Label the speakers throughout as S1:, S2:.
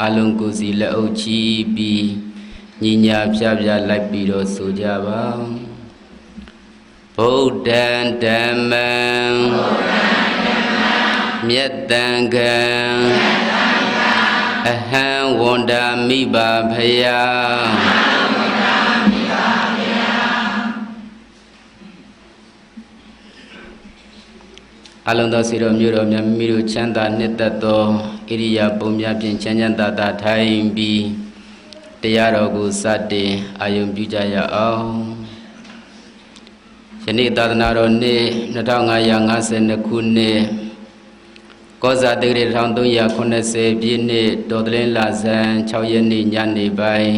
S1: အလုံးကိုစီလက်အုပ်ချီပြီးညီညာဖြားဖြားလိုက်ပြီးတော့ဆိုကြပါဗုဒ္ဓံဓမ္မံမြတ်တန်ကံအဟံဝန္တာမိဘဖယာအလုံးသောစီတော်မြို့တော်မြတ်မိတို့ချမ်းသာနှစ်သက်သောဣရိယာပုများဖြင့်ချမ်းချမ်းသာသာထိုင်ပြီးတရားတော်ကိုစတင်အာယုံပြုကြရအောင်ယနေ့သာသနာတော်နှစ်2552ခုနှစ်ကောဇာတိဂရ1380ပြည့်နှစ်တော်သလင်းလဆန်း6ရက်နေ့ညနေပိုင်း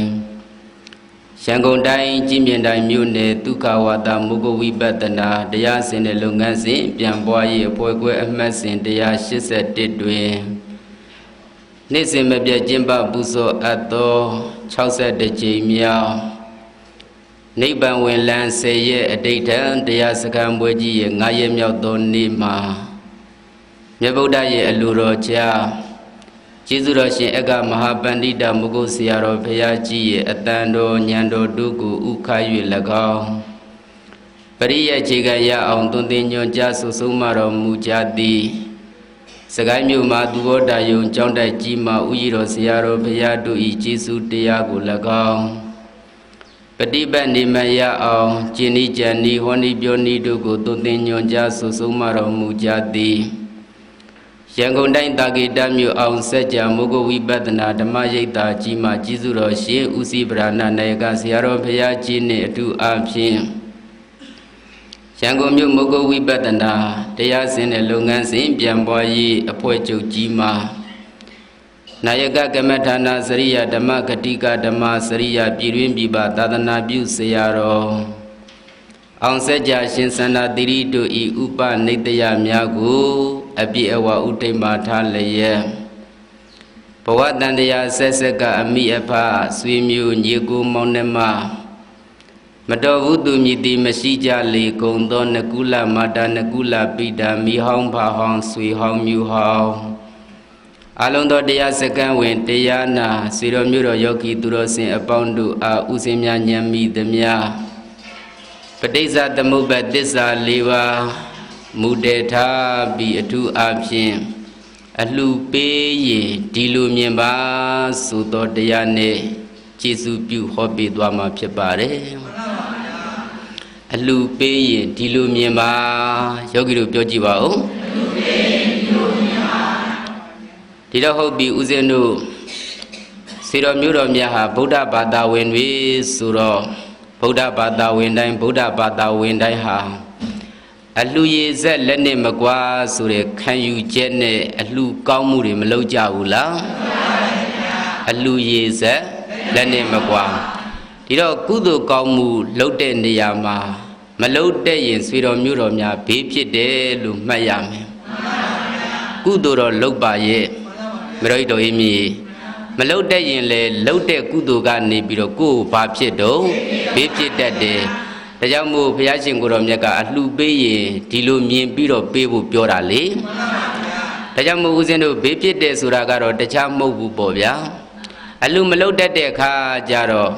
S1: ရန်ကုန်တိုင်းကြည်မြင့်တိုင်းမြို့နယ်ဒုက္ခဝါဒမုဂဝိပဿနာတရားစင်တဲ့လုပ်ငန်းစဉ်ပြန်ပွားရေးအဖွဲ့ခွဲအမှတ်စဉ်181တွင်နေ့စဉ်မပြတ်ကျင်းပပူဇော်အပ်သော62ကြိမ်မြောက်နိဗ္ဗာန်ဝင်လန်း10ရက်အဋ္ဌထံတရားစခန်းပွဲကြီးရဲ့9ရက်မြောက်သောနေ့မှာမြတ်ဗုဒ္ဓရဲ့အလိုတော်ကြားကျေးဇူးတော်ရှင်အက္ခမဟာပန္တိတမုဂုတ်ဆရာတော်ဘုရားကြီးရဲ့အတန်တော်ဉာဏ်တော်တို့ကိုဥခါ၍၎င်းပရိယခြေခံရအောင်သွန်သင်ညွှန်ကြားဆုဆုံးမတော်မူကြသည်စကိုင်းမြို့မှာသူဘောတာယုံကျောင်းတိုက်ကြီးမှာဥယျာတော်ဆရာတော်ဘုရားတို့၏ကျေးဇူးတရားကို၎င်းပฏิပတ်နေမရအောင်ကျင့်ဤကြံဤဟောဤပြောဤတို့ကိုသွန်သင်ညွှန်ကြားဆုဆုံးမတော်မူကြသည်ရန်ကုန်တိုင်းတာဂေတမြို့အောင်စัจ जा မုဂဝိပဿနာဓမ္မရိပ်သာကြီးမှာကျေးဇူးတော်ရှင်ဦးစီးဗရဏနာယကဆရာတော်ဘုရားကြီးနှင့်အထူးအားဖြင့်ရန်ကုန်မြို့မုဂဝိပဿနာတရားစင်တဲ့လုပ်ငန်းစဉ်ပြန်ပွားရေးအဖွဲ့ချုပ်ကြီးမှာနာယကကမ္မထာနာစရိယဓမ္မဂတိကဓမ္မစရိယပြည်တွင်းပြည်ပသာသနာပြုဆရာတော်အောင်စัจ जा ရှင်စန္ဒသီရိတို့ဤဥပနိတယများကိုအပြည့်အဝဥထိမ္မာထားလျက်ဘဝတန်တရားဆက်ဆက်ကအမိအဖဆွေမျိုးညီကိုမောင်နှမမတော်ဘူးသူမြည်သည်မရှိကြလေကုန်သောနကုလမာတာနကုလပိတာမိဟောင်းဖာဟောင်းဆွေဟောင်းမြူဟောင်းအလုံးသောတရားစကံဝင်တရားနာစေတော်မြို့တော်ယောဂီသူတော်စင်အပေါင်းတို့အားဥစဉ်များဉာဏ်မိသမျှပဋိစ္စသမုပ္ပါသစ္စာ၄ပါးမူတည်ထားပြီးအထူးအားဖြင့်အလှပေးရင်ဒီလိုမြင်ပါဆိုသောတရားနဲ့ကျေးဇူးပြုဟောပေးသွားမှာဖြစ်ပါတယ်အလှပေးရင်ဒီလိုမြင်ပါယောဂီတို့ပြောကြည့်ပါဦးအလှပေးရင်ဒီလိုမြင်ပါဒီတော့ဟုတ်ပြီဦးဇင်းတို့စေတော်မျိုးတော်မြတ်ဟာဗုဒ္ဓဘာသာဝင်တွေဆိုတော့ဗုဒ္ဓဘာသာဝင်တိုင်းဗုဒ္ဓဘာသာဝင်တိုင်းဟာအလှရည်ဆက်လက်နဲ့မကွာဆိုတဲ့ခံယူချက်နဲ့အလှကောင်းမှုတွေမလုပ်ကြဘူးလားအလှရည်ဆက်လက်နဲ့မကွာဒီတော့ကုသိုလ်ကောင်းမှုလုပ်တဲ့နေရာမှာမလုပ်တဲ့ရင်ဆွေတော်မျိုးတော်များဘေးဖြစ်တယ်လို့မှတ်ရမယ်ကုသိုလ်တော့လုပ်ပါရဲ့မတော်တော်အေးမြေမလုပ်တဲ့ရင်လေလုပ်တဲ့ကုသိုလ်ကနေပြီးတော့ကိုယ်ဘာဖြစ်တော့ဘေးဖြစ်တတ်တယ်ဒါကြောင့်မို့ဘုရားရှင်ကိုတော်မြတ်ကအလှပေးရင်ဒီလိုမြင်ပြီးတော့ပေးဖို့ပြောတာလေဒါကြောင့်မို့ဦးဇင်းတို့ဘေးဖြစ်တယ်ဆိုတာကတော့တခြားမဟုတ်ဘူးပေါ့ဗျာအလှမလုပ်တတ်တဲ့အခါကျတော့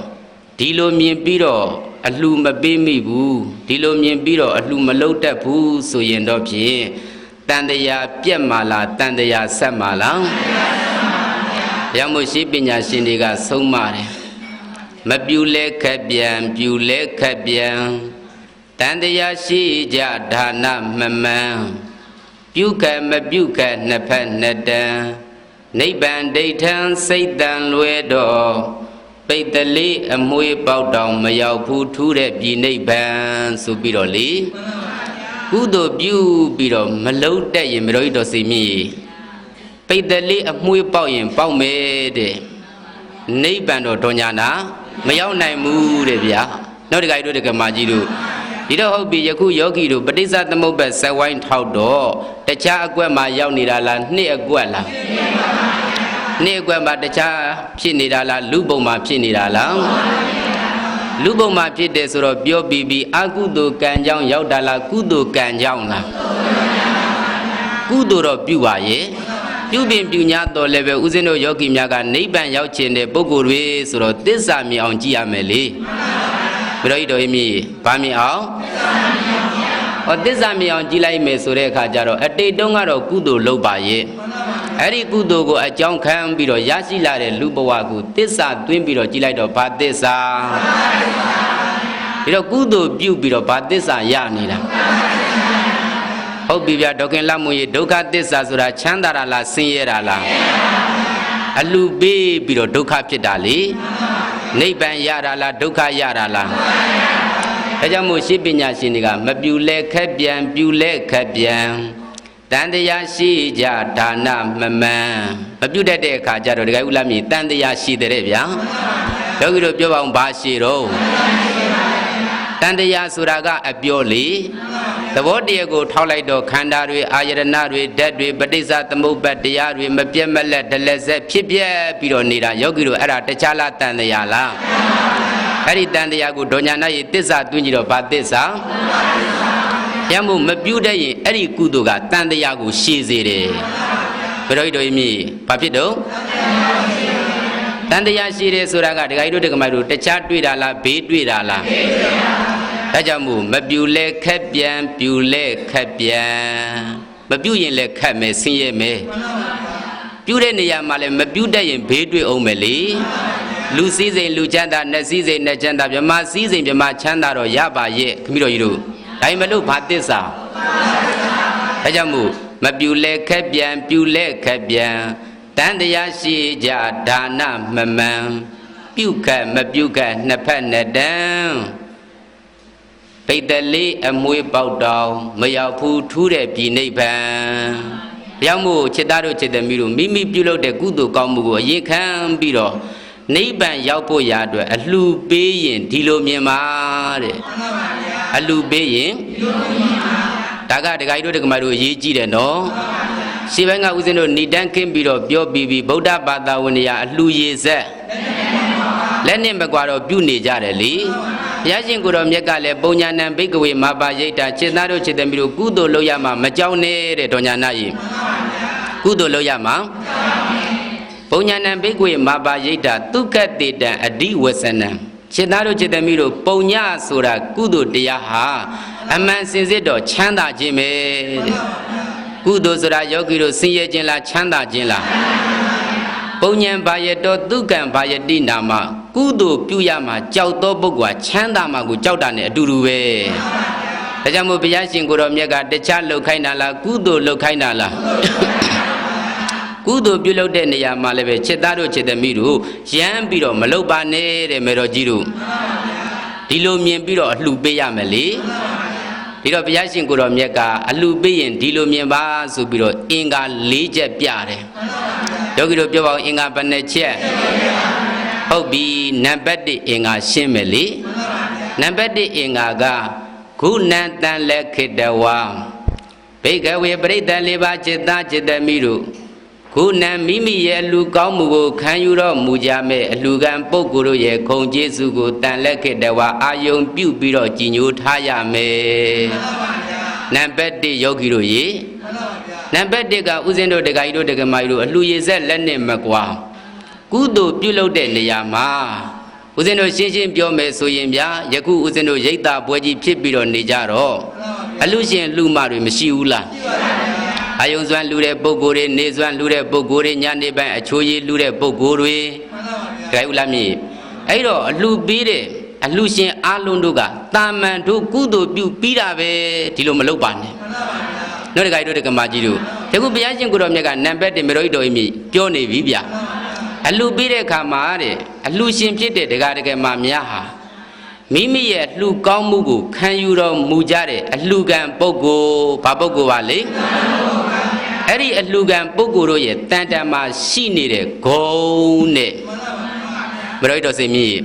S1: ဒီလိုမြင်ပြီးတော့အလှမပေးမိဘူးဒီလိုမြင်ပြီးတော့အလှမလုပ်တတ်ဘူးဆိုရင်တော့ဖြင့်တန်တရားပြက်မှာလားတန်တရားဆက်မှာလားဘုရားမို့ရှိပညာရှင်တွေကဆုံးမတယ်မပြူလဲခက်ပြန်ပြူလဲခက်ပြန်တန်တရားရှိကြဒါနမမှန်ပြုခက်မပြုခက်နှစ်ဖက်နှစ်တန်နိဗ္ဗာန်ဒိဋ္ဌံစိတ်တန်လွဲတော့ပိတ်တလေးအမွှေးပေါက်တောင်မရောက်ဘူးထူးတဲ့ပြည်နိဗ္ဗာန်ဆိုပြီးတော့လေကုသိုလ်ပြုပြီးတော့မလုံးတက်ရင်မတော်တော်စိတ်မြည်ပိတ်တလေးအမွှေးပေါက်ရင်ပေါက်မယ်တဲ့နိဗ္ဗာန်တော်ညာနာမရောက်နိုင်ဘူးတဲ့ဗျာနောက်တခါတို့တကမာကြီးတို့ဒီတော့ဟုတ်ပြီယခုယောဂီတို့ပဋိစ္စသမုပ္ပါဇဝိုင်းထောက်တော့တခြားအကွက်မှာရောက်နေတာလားနှစ်အကွက်လားနှစ်အကွက်မှာတခြားဖြစ်နေတာလားလူပုံမှာဖြစ်နေတာလားလူပုံမှာဖြစ်တယ်ဆိုတော့ပြောပြီးပြီအကုသိုလ်ကံကြောင့်ရောက်တာလားကုသိုလ်ကံကြောင့်လားကုသိုလ်တော့ပြုပါရဲ့ ပြုပြင်ပြုညာတော်လည်းပဲဦးဇင်းတို့ယောဂီများကနိဗ္ဗာန်ရောက်ခြင်းတဲ့ပုဂ္ဂိုလ်တွေဆိုတော့သစ္စာမြင်အောင်ကြည့်ရမယ်လေဘယ်တော့ဤတော်မြည်ဘာမြင်အောင်သစ္စာမြင်အောင်ကြည့်လိုက်မယ်ဆိုတဲ့အခါကျတော့အတိတ်တုန်းကတော့ကုသိုလ်လုပ်ပါရဲ့အဲ့ဒီကုသိုလ်ကိုအကြောင်းခံပြီးတော့ရရှိလာတဲ့လူဘဝကိုသစ္စာသွင်းပြီးတော့ကြည့်လိုက်တော့ဘာသစ္စာပြီးတော့ကုသိုလ်ပြုပြီးတော့ဘာသစ္စာရနေတာဟုတ်ပြီဗျာဒေါခင်လမွေဒုက္ခသစ္စာဆိုတာချမ်းသာတာလားဆင်းရဲတာလားအလူပေးပြီးတော့ဒုက္ခဖြစ်တာလေနိဗ္ဗာန်ရတာလားဒုက္ခရတာလားဒါကြောင့်မို့ရှိပညာရှင်တွေကမပြူလဲခက်ပြန်ပြူလဲခက်ပြန်တန်တရားရှိကြဒါနမမှန်မပြုတ်တတ်တဲ့အခါကျတော့ဒကာဦးလာမြည်တန်တရားရှိတဲ့ဗျာယောဂီတို့ပြောပါအောင်ဘာရှိတော့တန်တရားဆိုတာကအပြောလေသဘောတရားကိုထောက်လိုက်တော့ခန္ဓာတွေအာယတနာတွေဓာတ်တွေပဋိစ္စသမုပ္ပါဒ်တရားတွေမပြတ်မလက်ဒလက်ဆက်ဖြစ်ပြက်ပြီးတော့နေတာယောဂီတို့အဲ့ဒါတခြားလားတန်တရားလားအဲ့ဒီတန်တရားကိုဒေါညာနာရေသစ္စာတွင်းကြည့်တော့ဘာသစ္စာရမို့မပြုတ်တဲ့ရင်အဲ့ဒီကုသိုလ်ကတန်တရားကိုရှည်စေတယ်ဘယ်တော့ဤတော်ဤမြည်ဘာဖြစ်တော့တန်တရားရှည်တယ်ဆိုတာကဒကာကြီးတို့ဒကာမတို့တခြားတွေ့တာလားဘေးတွေ့တာလားဘေးတွေ့တာဒါကြောင့်မို့မပြူလဲခက်ပြန်ပြူလဲခက်ပြန်မပြူရင်လဲခက်မယ်ဆင်းရဲမယ်ပြူတဲ့နေရာမှာလဲမပြူတတ်ရင်ဘေးတွေ့အောင်မယ်လေလူစည်းစိမ်လူချမ်းသာနတ်စည်းစိမ်နတ်ချမ်းသာမြမစည်းစိမ်မြမချမ်းသာတော့ရပါရဲ့ခမီးတော်ကြီးတို့ဒါမှမလို့ဘာသစ္စာဒါကြောင့်မို့မပြူလဲခက်ပြန်ပြူလဲခက်ပြန်တန်တရားရှိကြဒါနမမှန်ပြုခက်မပြုခက်နှစ်ဖက်နှစ်တန်းပိတ်တလေးအမွေးပေါက်တောင်မရောက်ဘူးထူးတဲ့ပြည်နိဗ္ဗာန်ရောက်မို့จิตသားတို့จิตသမီးတို့မိမိပြုလုပ်တဲ့ကုသိုလ်ကောင်းမှုကိုအရင်ခံပြီးတော့နိဗ္ဗာန်ရောက်ဖို့ရာအတွက်အလှူပေးရင်ဒီလိုမြင်ပါတဲ့အလှူပေးရင်ဒါကဒကာကြီးတို့ဒကာမတို့ရေးကြည့်တယ်နော်ရှေ့ပိုင်းကဦးဇင်းတို့ဏိတန်းခင်းပြီးတော့ပြောပြီးဗုဒ္ဓဘာသာဝင်တွေအလှူရေဆက်လက်နဲ့မကွာတော့ပြုနေကြတယ်လေဘုရားရှင်ကိုယ်တော်မြတ်ကလည်းပုံညာဏံဘိကဝေမာပါရိတ်တာจิตသားတို့จิตသမီးတို့ကုသိုလ်လုပ်ရမှာမကြောက်နဲ့တဲ့ဒေါညာနာကြီးကုသိုလ်လုပ်ရမှာပုံညာဏံဘိကဝေမာပါရိတ်တာဒုက္ခတေတံအဓိဝဆနံจิตသားတို့จิตသမီးတို့ပုံညာဆိုတာကုသိုလ်တရားဟာအမှန်စင်စစ်တော့ချမ်းသာခြင်းပဲတဲ့ကုသိုလ်ဆိုတာယောဂီတို့ဆင်းရဲခြင်းလားချမ်းသာခြင်းလားပုံညာဘာယတောဒုက္ခံဘာယတိနာမကုသိုလ်ပြုရမှာကြောက်သောပုဂ္ဂိုလ်ကချမ်းသာမှာကိုကြောက်တာနဲ့အတူတူပဲဒါကြောင့်မို့ဘုရားရှင်ကိုယ်တော်မြတ်ကတခြားလှုပ်ခိုင်းတာလားကုသိုလ်လှုပ်ခိုင်းတာလားကုသိုလ်ပြုလုပ်တဲ့နေရာမှာလည်းပဲจิตသားတို့จิตသမီးတို့ရမ်းပြီးတော့မလှုပ်ပါနဲ့တဲ့မေတော်ကြီးတို့ဒီလိုမြင်ပြီးတော့အလှပေးရမယ်လေဒီတော့ဘုရားရှင်ကိုယ်တော်မြတ်ကအလှပေးရင်ဒီလိုမြင်ပါဆိုပြီးတော့အင်္ဂါ၄ချက်ပြတယ်ယောဂီတို့ပြောပါဦးအင်္ဂါဘယ်နှချက်ဟုတ်ပြီနံပါတ်1အင်္ဂါရှင်းမယ်လေနံပါတ်1အင်္ဂါကဂုဏတံလက်ခိတဝါဘိကဝေပရိသတ်၄ပါးจิตသားจิตသမီးတို့ခုနံမိမိရဲ့လူကောင်းမှုကိုခံယူတော့မူကြမဲ့အလူကံပုဂ္ဂိုလ်တို့ရဲ့ခုံကျေးဇူးကိုတန်လက်ခေတ္တဝါအာယုံပြုပြီးတော့ကြည်ညိုထားရမယ်နံပါတ်1ယောဂီတို့ရေနံပါတ်1ကဥစဉ်တို့ဒကာကြီးတို့ဒကာမကြီးတို့အလူရည်ဆက်လက်နဲ့မကွာကုသိုလ်ပြုလုပ်တဲ့နေရာမှာဥစဉ်တို့ရှင်းရှင်းပြောမယ်ဆိုရင်ဗျာယခုဥစဉ်တို့ရိတ်တာပွဲကြီးဖြစ်ပြီးတော့နေကြတော့အလူရှင်လူမတွေမရှိဘူးလားအယုံစွမ်းလူတဲ့ပုဂ္ဂိုလ်တွေနေစွမ်းလူတဲ့ပုဂ္ဂိုလ်တွေညနေပိုင်းအချိုးကြီးလူတဲ့ပုဂ္ဂိုလ်တွေကြိုက်ဦးလားမြေအဲ့တော့အလှပေးတဲ့အလှရှင်အားလုံးတို့ကတာမန်တို့ကုသိုလ်ပြုပြီးတာပဲဒီလိုမလုပ်ပါနဲ့နော်တခါတို့တက္ကမကြီးတို့ယခုဘုရားရှင်ကိုတော်မြတ်ကနံပါတ်1မေတော်ဤတော်ဤမြပြောနေပြီဗျအလှပေးတဲ့အခါမှာတဲ့အလှရှင်ဖြစ်တဲ့ဒကာဒကမများဟာမိမိရဲ့လှူကောင်းမှုကိုခံယူတော်မူကြတဲ့အလှကံပုဂ္ဂိုလ်ဘာပုဂ္ဂိုလ်ပါလဲအဲ့ဒီအလှကံပုဂ္ဂိုလ်တို့ရဲ့တန်တမှာရှိနေတဲ့ဂုဏ်နဲ့ဘယ်တော့စိတ်မြည်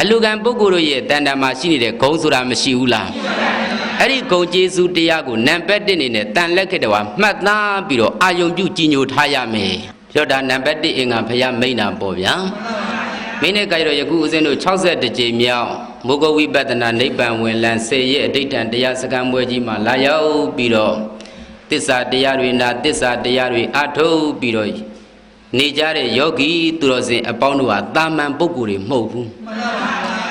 S1: အလှကံပုဂ္ဂိုလ်တို့ရဲ့တန်တမှာရှိနေတဲ့ဂုဏ်ဆိုတာမရှိဘူးလားအဲ့ဒီဂုဏ်ကျေးဇူးတရားကိုနံပါတ်1အနေနဲ့တန်လက်ခေတ္တဝါမှတ်သားပြီးတော့အာယုံပြုကြည်ညိုထားရမယ်ပြောတာနံပါတ်1အင်္ဂါဘုရားမိန့်တာပေါ့ဗျာမင်းနဲ့ကြိုက်တော့ယခုဦးဇင်းတို့62ကြိမ်မြောက်မုဂဝိပဿနာနိဗ္ဗာန်ဝင်လန်း10ရက်အဋ္ဌံတရားစကံပွဲကြီးမှာလာရောက်ပြီးတော့ သစ္စာတရားတွေနာသစ္စာတရားတွေအထုတ်ပြီးတော့နေကြတဲ့ယောဂီသူတော်စင်အပေါင်းတို့ဟာတာမန်ပုဂ္ဂိုလ်တွေမဟုတ်ဘူး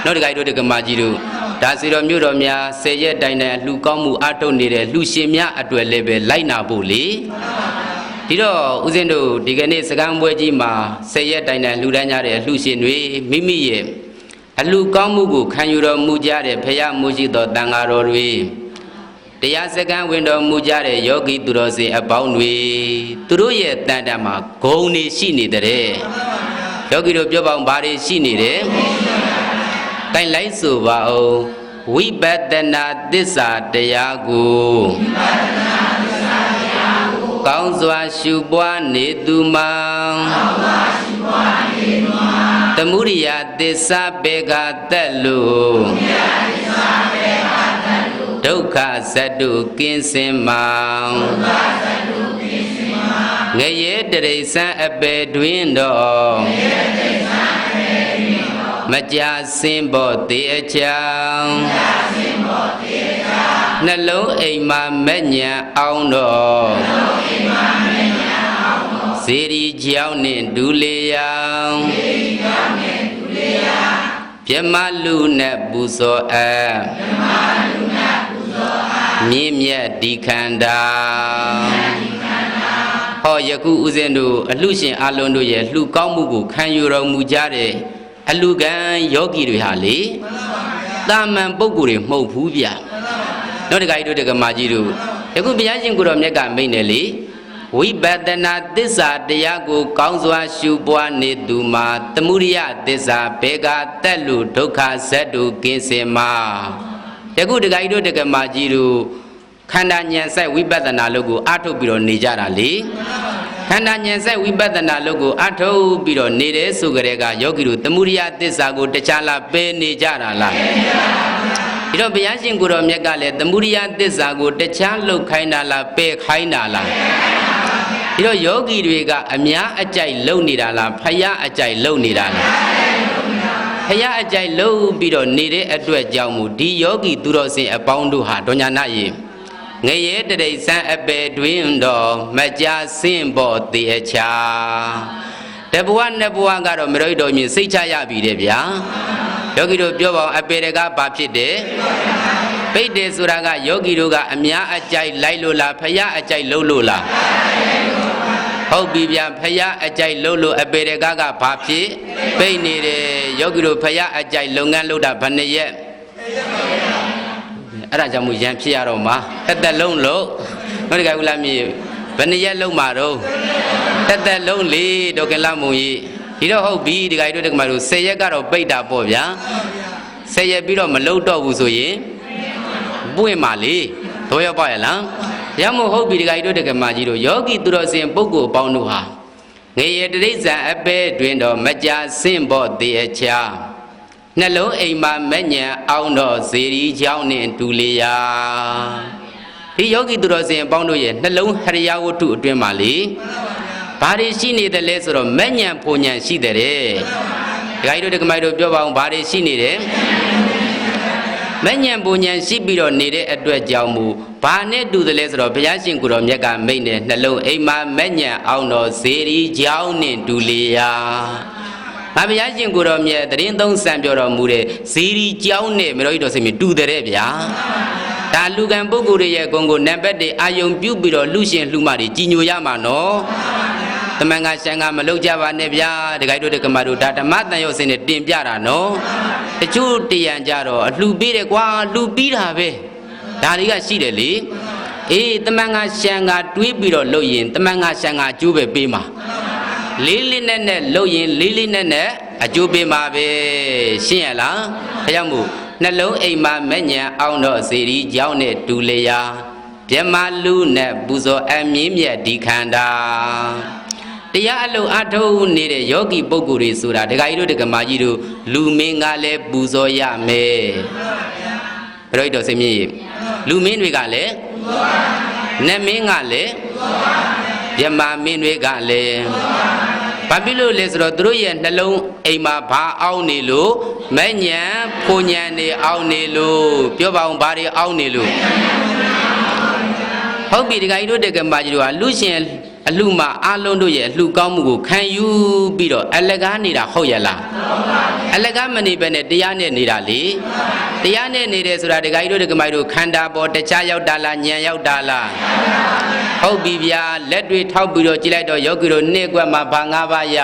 S1: နောက်တခါတို့တက္ကမကြီးတို့ဒါစီတော်မြို့တော်များဆယ်ရက်တိုင်တိုင်လှူကောင်းမှုအထုတ်နေတဲ့လှူရှင်များအတွက်လည်းပဲလိုက်နာဖို့လေဒီတော့ဦးဇင်းတို့ဒီကနေ့စကံပွဲကြီးမှာဆယ်ရက်တိုင်တိုင်လှူဒန်းကြတဲ့လှူရှင်တွေမိမိရဲ့အလှူကောင်းမှုကိုခံယူတော်မူကြတဲ့ဖရာမူရှိသောတန်ဃာတော်တွေတရားစကံဝင်တော်မူကြတဲ့ယောဂီသူတော်စင်အပေါင်းတွေသူတို့ရဲ့တန်တမှာဂုဏ်တွေရှိနေတဲ့ယောဂီတို့ပြောပါအောင်ဘာတွေရှိနေတယ်တိုင်လိုက်ဆိုပါအောင်ဝိပဿနာသစ္စာတရားကိုကောင်းစွာရှုပွားနေသူမှာသမုဒိယသစ္စာပေကတက်လို့ဒုက္ခဇတ္တုကင်းစင်မှာငရေတရိษံအပေတွင်တော်မကြစင်ဘောတေအချံနှလုံးအိမ်မှာမဲ့ညံအောင်တော်စေရီကြောင်းနှင့်ဒူလေယံပြမလူနဲ့ပူဇော်အပ်မြင့်မြတ်ဒီခန္ဓာဟောယခုဦးဇင်းတို့အလှရှင်အလုံးတို့ရဲ့လှူကောင်းမှုကိုခံယူတော်မူကြတဲ့အလှကံယောဂီတွေဟာလေတာမန်ပုဂ္ဂိုလ်တွေမဟုတ်ဘူးဗျနောက်တခါကြီးတို့တက္ကမကြီးတို့ယခုဘုရားရှင်ကိုတော်မြတ်ကမိန့်တယ်လေဝိပဿနာသစ္စာတရားကိုကောင်းစွာရှုပွားနေသူမှာသမုဒိယသစ္စာဘေကတက်လို့ဒုက္ခဇတ္တုကင်းစင်မှာယခုတက္ကကြီးတို့တက္ကမကြီးတို့ခန္ဓာဉာဏ်ဆိုင်ဝိပဿနာလို့ကိုအားထုတ်ပြီးတော့နေကြတာလေခန္ဓာဉာဏ်ဆိုင်ဝိပဿနာလို့ကိုအားထုတ်ပြီးတော့နေတဲ့ဆိုကြတဲ့ကယောဂီတို့သမုဒိယသစ္စာကိုတခြားလားပယ်နေကြတာလားဒီတော့ဘုရားရှင်ကိုတော်မြတ်ကလည်းသမုဒိယသစ္စာကိုတခြားလှုပ်ခိုင်းတာလားပယ်ခိုင်းတာလားဒီတော့ယောဂီတွေကအများအကြိုက်လုံနေတာလားဖယားအကြိုက်လုံနေတာလားဖယားအကြိုက်လုံပြီးတော့နေတဲ့အတွက်ကြောင့်မူဒီယောဂီသူတော်စင်အပေါင်းတို့ဟာဒေါညာနာယေငရေတရိษံအပေတွင်တော်မကြစင်ပေါ်တေအချာတဘဝနှစ်ဘဝကတော့မရိတော်မြင်စိတ်ချရပြီတဲ့ဗျာယောဂီတို့ပြောပါအောင်အပေတကဘာဖြစ်တယ်ပိတ်တယ်ဆိုတာကယောဂီတို့ကအများအကြိုက်လိုက်လို့လားဖယားအကြိုက်လုံလို့လားဟုတ်ပြီဗျာဖယားအကြိုက်လို့လို့အပေတကဘာဖြစ်ပိတ်နေတယ်ယောဂီတို့ဖယားအကြိုက်လုပ်ငန်းလုပ်တာဘယ်နှစ်ရက်အဲ့ဒါကြောင့်မို့ရန်ဖြစ်ရတော့မှာတစ်သက်လုံးလို့မတကယ်ဘူးလားမြေဘယ်နှစ်ရက်လုံးမှာတော့တစ်သက်လုံးလေဒေါကင်လာမုံကြီးဒီတော့ဟုတ်ပြီဒီကကြီးတို့တက္ကမတို့10ရက်ကတော့ပိတ်တာပေါ့ဗျာ10ရက်ပြီးတော့မလုံးတော့ဘူးဆိုရင်ပွင့်ပါလေတော့ရပါရဲ့လားရမို့ဟုတ်ပြီဒီကကြီးတို့တက္ကမကြီးတို့ယောဂီသူတော်စင်ပုဂ္ဂိုလ်အပေါင်းတို့ဟာငရေတရိษံအပေတွင်တော့မကြစင့်ဖို့တေအချာနှလုံးအိမ်မှာမဲ့ညံအောင်တော့ဇေရီချောင်းနဲ့ဒူလေယာဒီယောဂီသူတော်စင်အပေါင်းတို့ရဲ့နှလုံးဟရိယဝတ္ထုအတွင်းမှာလေဘာတွေရှိနေတယ်လဲဆိုတော့မဲ့ညံဖုန်ညံရှိတယ်တဲ့ဒကာကြီးတို့ဒကမကြီးတို့ပြောပါအောင်ဘာတွေရှိနေတယ်မဲ့ညံဖုန်ညံရှိပြီးတော့နေတဲ့အတွက်ကြောင့်မူဘာနဲ့တူတယ်လဲဆိုတော့ဘုရားရှင်ကိုတော်မြတ်ကမိန့်တယ်နှလုံးအိမ်မှာမဲ့ညံအောင်တော့ဇေရီချောင်းနဲ့ဒူလေယာငါဘုရားရှင်ကိုတော်မြတ်တရင်သုံးစံပြောတော်မူတဲ့ဇီရီကျောင်းနဲ့မတော်ကြီးတော်စိတ်မြတူတဲ့ဗျာဒါလူကံပုဂ္ဂိုလ်တွေရဲ့ဂုဏ်ကိုနံပါတ်တွေအာယုံပြုပြီးတော့လူရှင်လှူမတွေကြီးညိုရမှာနော်သမန်ကရှန်ကမလုပ်ကြပါနဲ့ဗျာဒကာတို့ဒကမတို့ဒါဓမ္မတန်ရုပ်စင်နဲ့တင်ပြတာနော်တချို့တရံကြတော့အလှူပေးတယ်ကွာလှူပြီးတာပဲဒါတွေကရှိတယ်လေအေးသမန်ကရှန်ကတွေးပြီးတော့လုပ်ရင်သမန်ကရှန်ကအကျိုးပဲပေးမှာလေးလေးနဲ့လှုပ်ရင်လေးလေးနဲ့အကျိုးပေးမှာပဲရှင်းရလားဒါကြောင့်မို့နှလုံးအိမ်မှာမဲ့ညံအောင်တော့ဇေရီကြောင်းနဲ့ဒူလျာပြမလူနဲ့ပူဇော်အမြင့်မြတ်ဒီခန္ဓာတရားအလုံးအထုတ်နေတဲ့ယောဂီပုဂ္ဂိုလ်တွေဆိုတာဒကာကြီးတို့ဒကမာကြီးတို့လူမင်းကလည်းပူဇော်ရမယ်ဘယ်လိုတော့စိတ်မြင့်လူမင်းတွေကလည်းနတ်မင်းကလည်းပြမမင်းတွေကလည်းဘာဖြစ်လို့လဲဆိုတော့သူတို့ရဲ့နှလုံးအိမ်မှာဘာအောင်နေလို့မဲ့ညံဖုန်ညံနေအောင်နေလို့ပြောပါအောင်ဘာတွေအောင်နေလို့ ဟုတ်ပြီဒီကကြီးတို့တက္ကမကြီးတို့ကလူရှင်အလှမှာအားလုံးတို့ရဲ့အလှကောင်းမှုကိုခံယူပြီးတော့အလကားနေတာဟုတ်ရဲ့လားအလကားမနေပဲနဲ့တရားနဲ့နေတာလေတရားနဲ့နေတယ်ဆိုတာဒီကကြီးတို့တက္ကမကြီးတို့ခန္ဓာပေါ်တခြားရောက်တာလားဉာဏ်ရောက်တာလားဟုတ်ပြီဗျာလက်တွေထောက်ပြီးတော့ကြည့်လိုက်တော့ယောဂီတို့နှစ်ကွက်မှာဘာ၅ပါးရ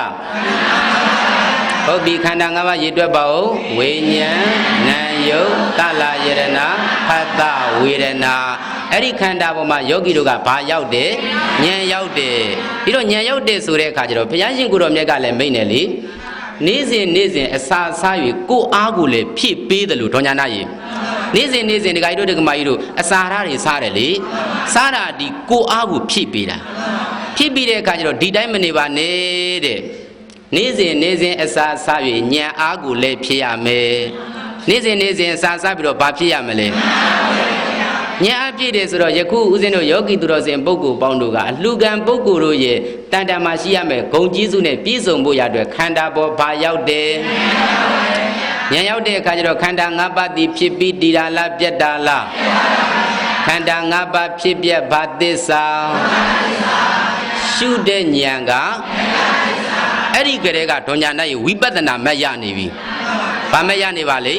S1: ဟုတ်ပြီခန္ဓာ၅ပါးရည်တွက်ပါဦးဝိညာဉ်နာမ်ယုတ်သလယရဏဖတ်တဝေဒနာအဲ့ဒီခန္ဓာပေါ်မှာယောဂီတို့ကဘာရောက်တယ်ဉာဏ်ရောက်တယ်ပြီးတော့ဉာဏ်ရောက်တယ်ဆိုတဲ့အခါကျတော့ဘုရားရှင်ကိုတော်မြတ်ကလည်းမိန့်တယ်လေနေ့စဉ်အစာစား၍ကိုအားကိုလည်းဖြည့်ပေးတယ်လို့ဒေါညာနာရေနေ့စဉ်ဒီကကြီးတို့ဒီကမကြီးတို့အစာရတွေစားတယ်လေစားတာဒီကိုအားကိုဖြည့်ပေးတာဖြည့်ပြီးတဲ့အခါကျတော့ဒီတိုင်းမနေပါနဲ့တဲ့နေ့စဉ်အစာစား၍ဉာဏ်အားကိုလည်းဖြည့်ရမယ်နေ့စဉ်အစာစားပြီးတော့ဘာဖြည့်ရမလဲဉာဏ်အပြည့်တယ်ဆိုတော့ယခုဦးဇင်းတို့ယောဂီသူတော်စင်ပုဂ္ဂိုလ်ပေါင်းတို့ကအလှကံပုဂ္ဂိုလ်တို့ရဲ့တန်တမာရှိရမယ်ဂုံကြီးစုနဲ့ပြည့်စုံဖို့ရတဲ့ခန္ဓာပေါ်ဘာရောက်တယ်ဉာဏ်ရောက်တဲ့အခါကျတော့ခန္ဓာ၅ပါးတည်ဖြစ်ပြီးတည်တာလားပြတ်တာလားခန္ဓာ၅ပါးဖြစ်ပြတ်ဘာသစ္စာရှုတဲ့ဉာဏ်ကအဲ့ဒီကလေးကဒေါညာနဲ့ဝိပဿနာမဲ့ရနေပြီဘာမဲ့ရနေပါလေ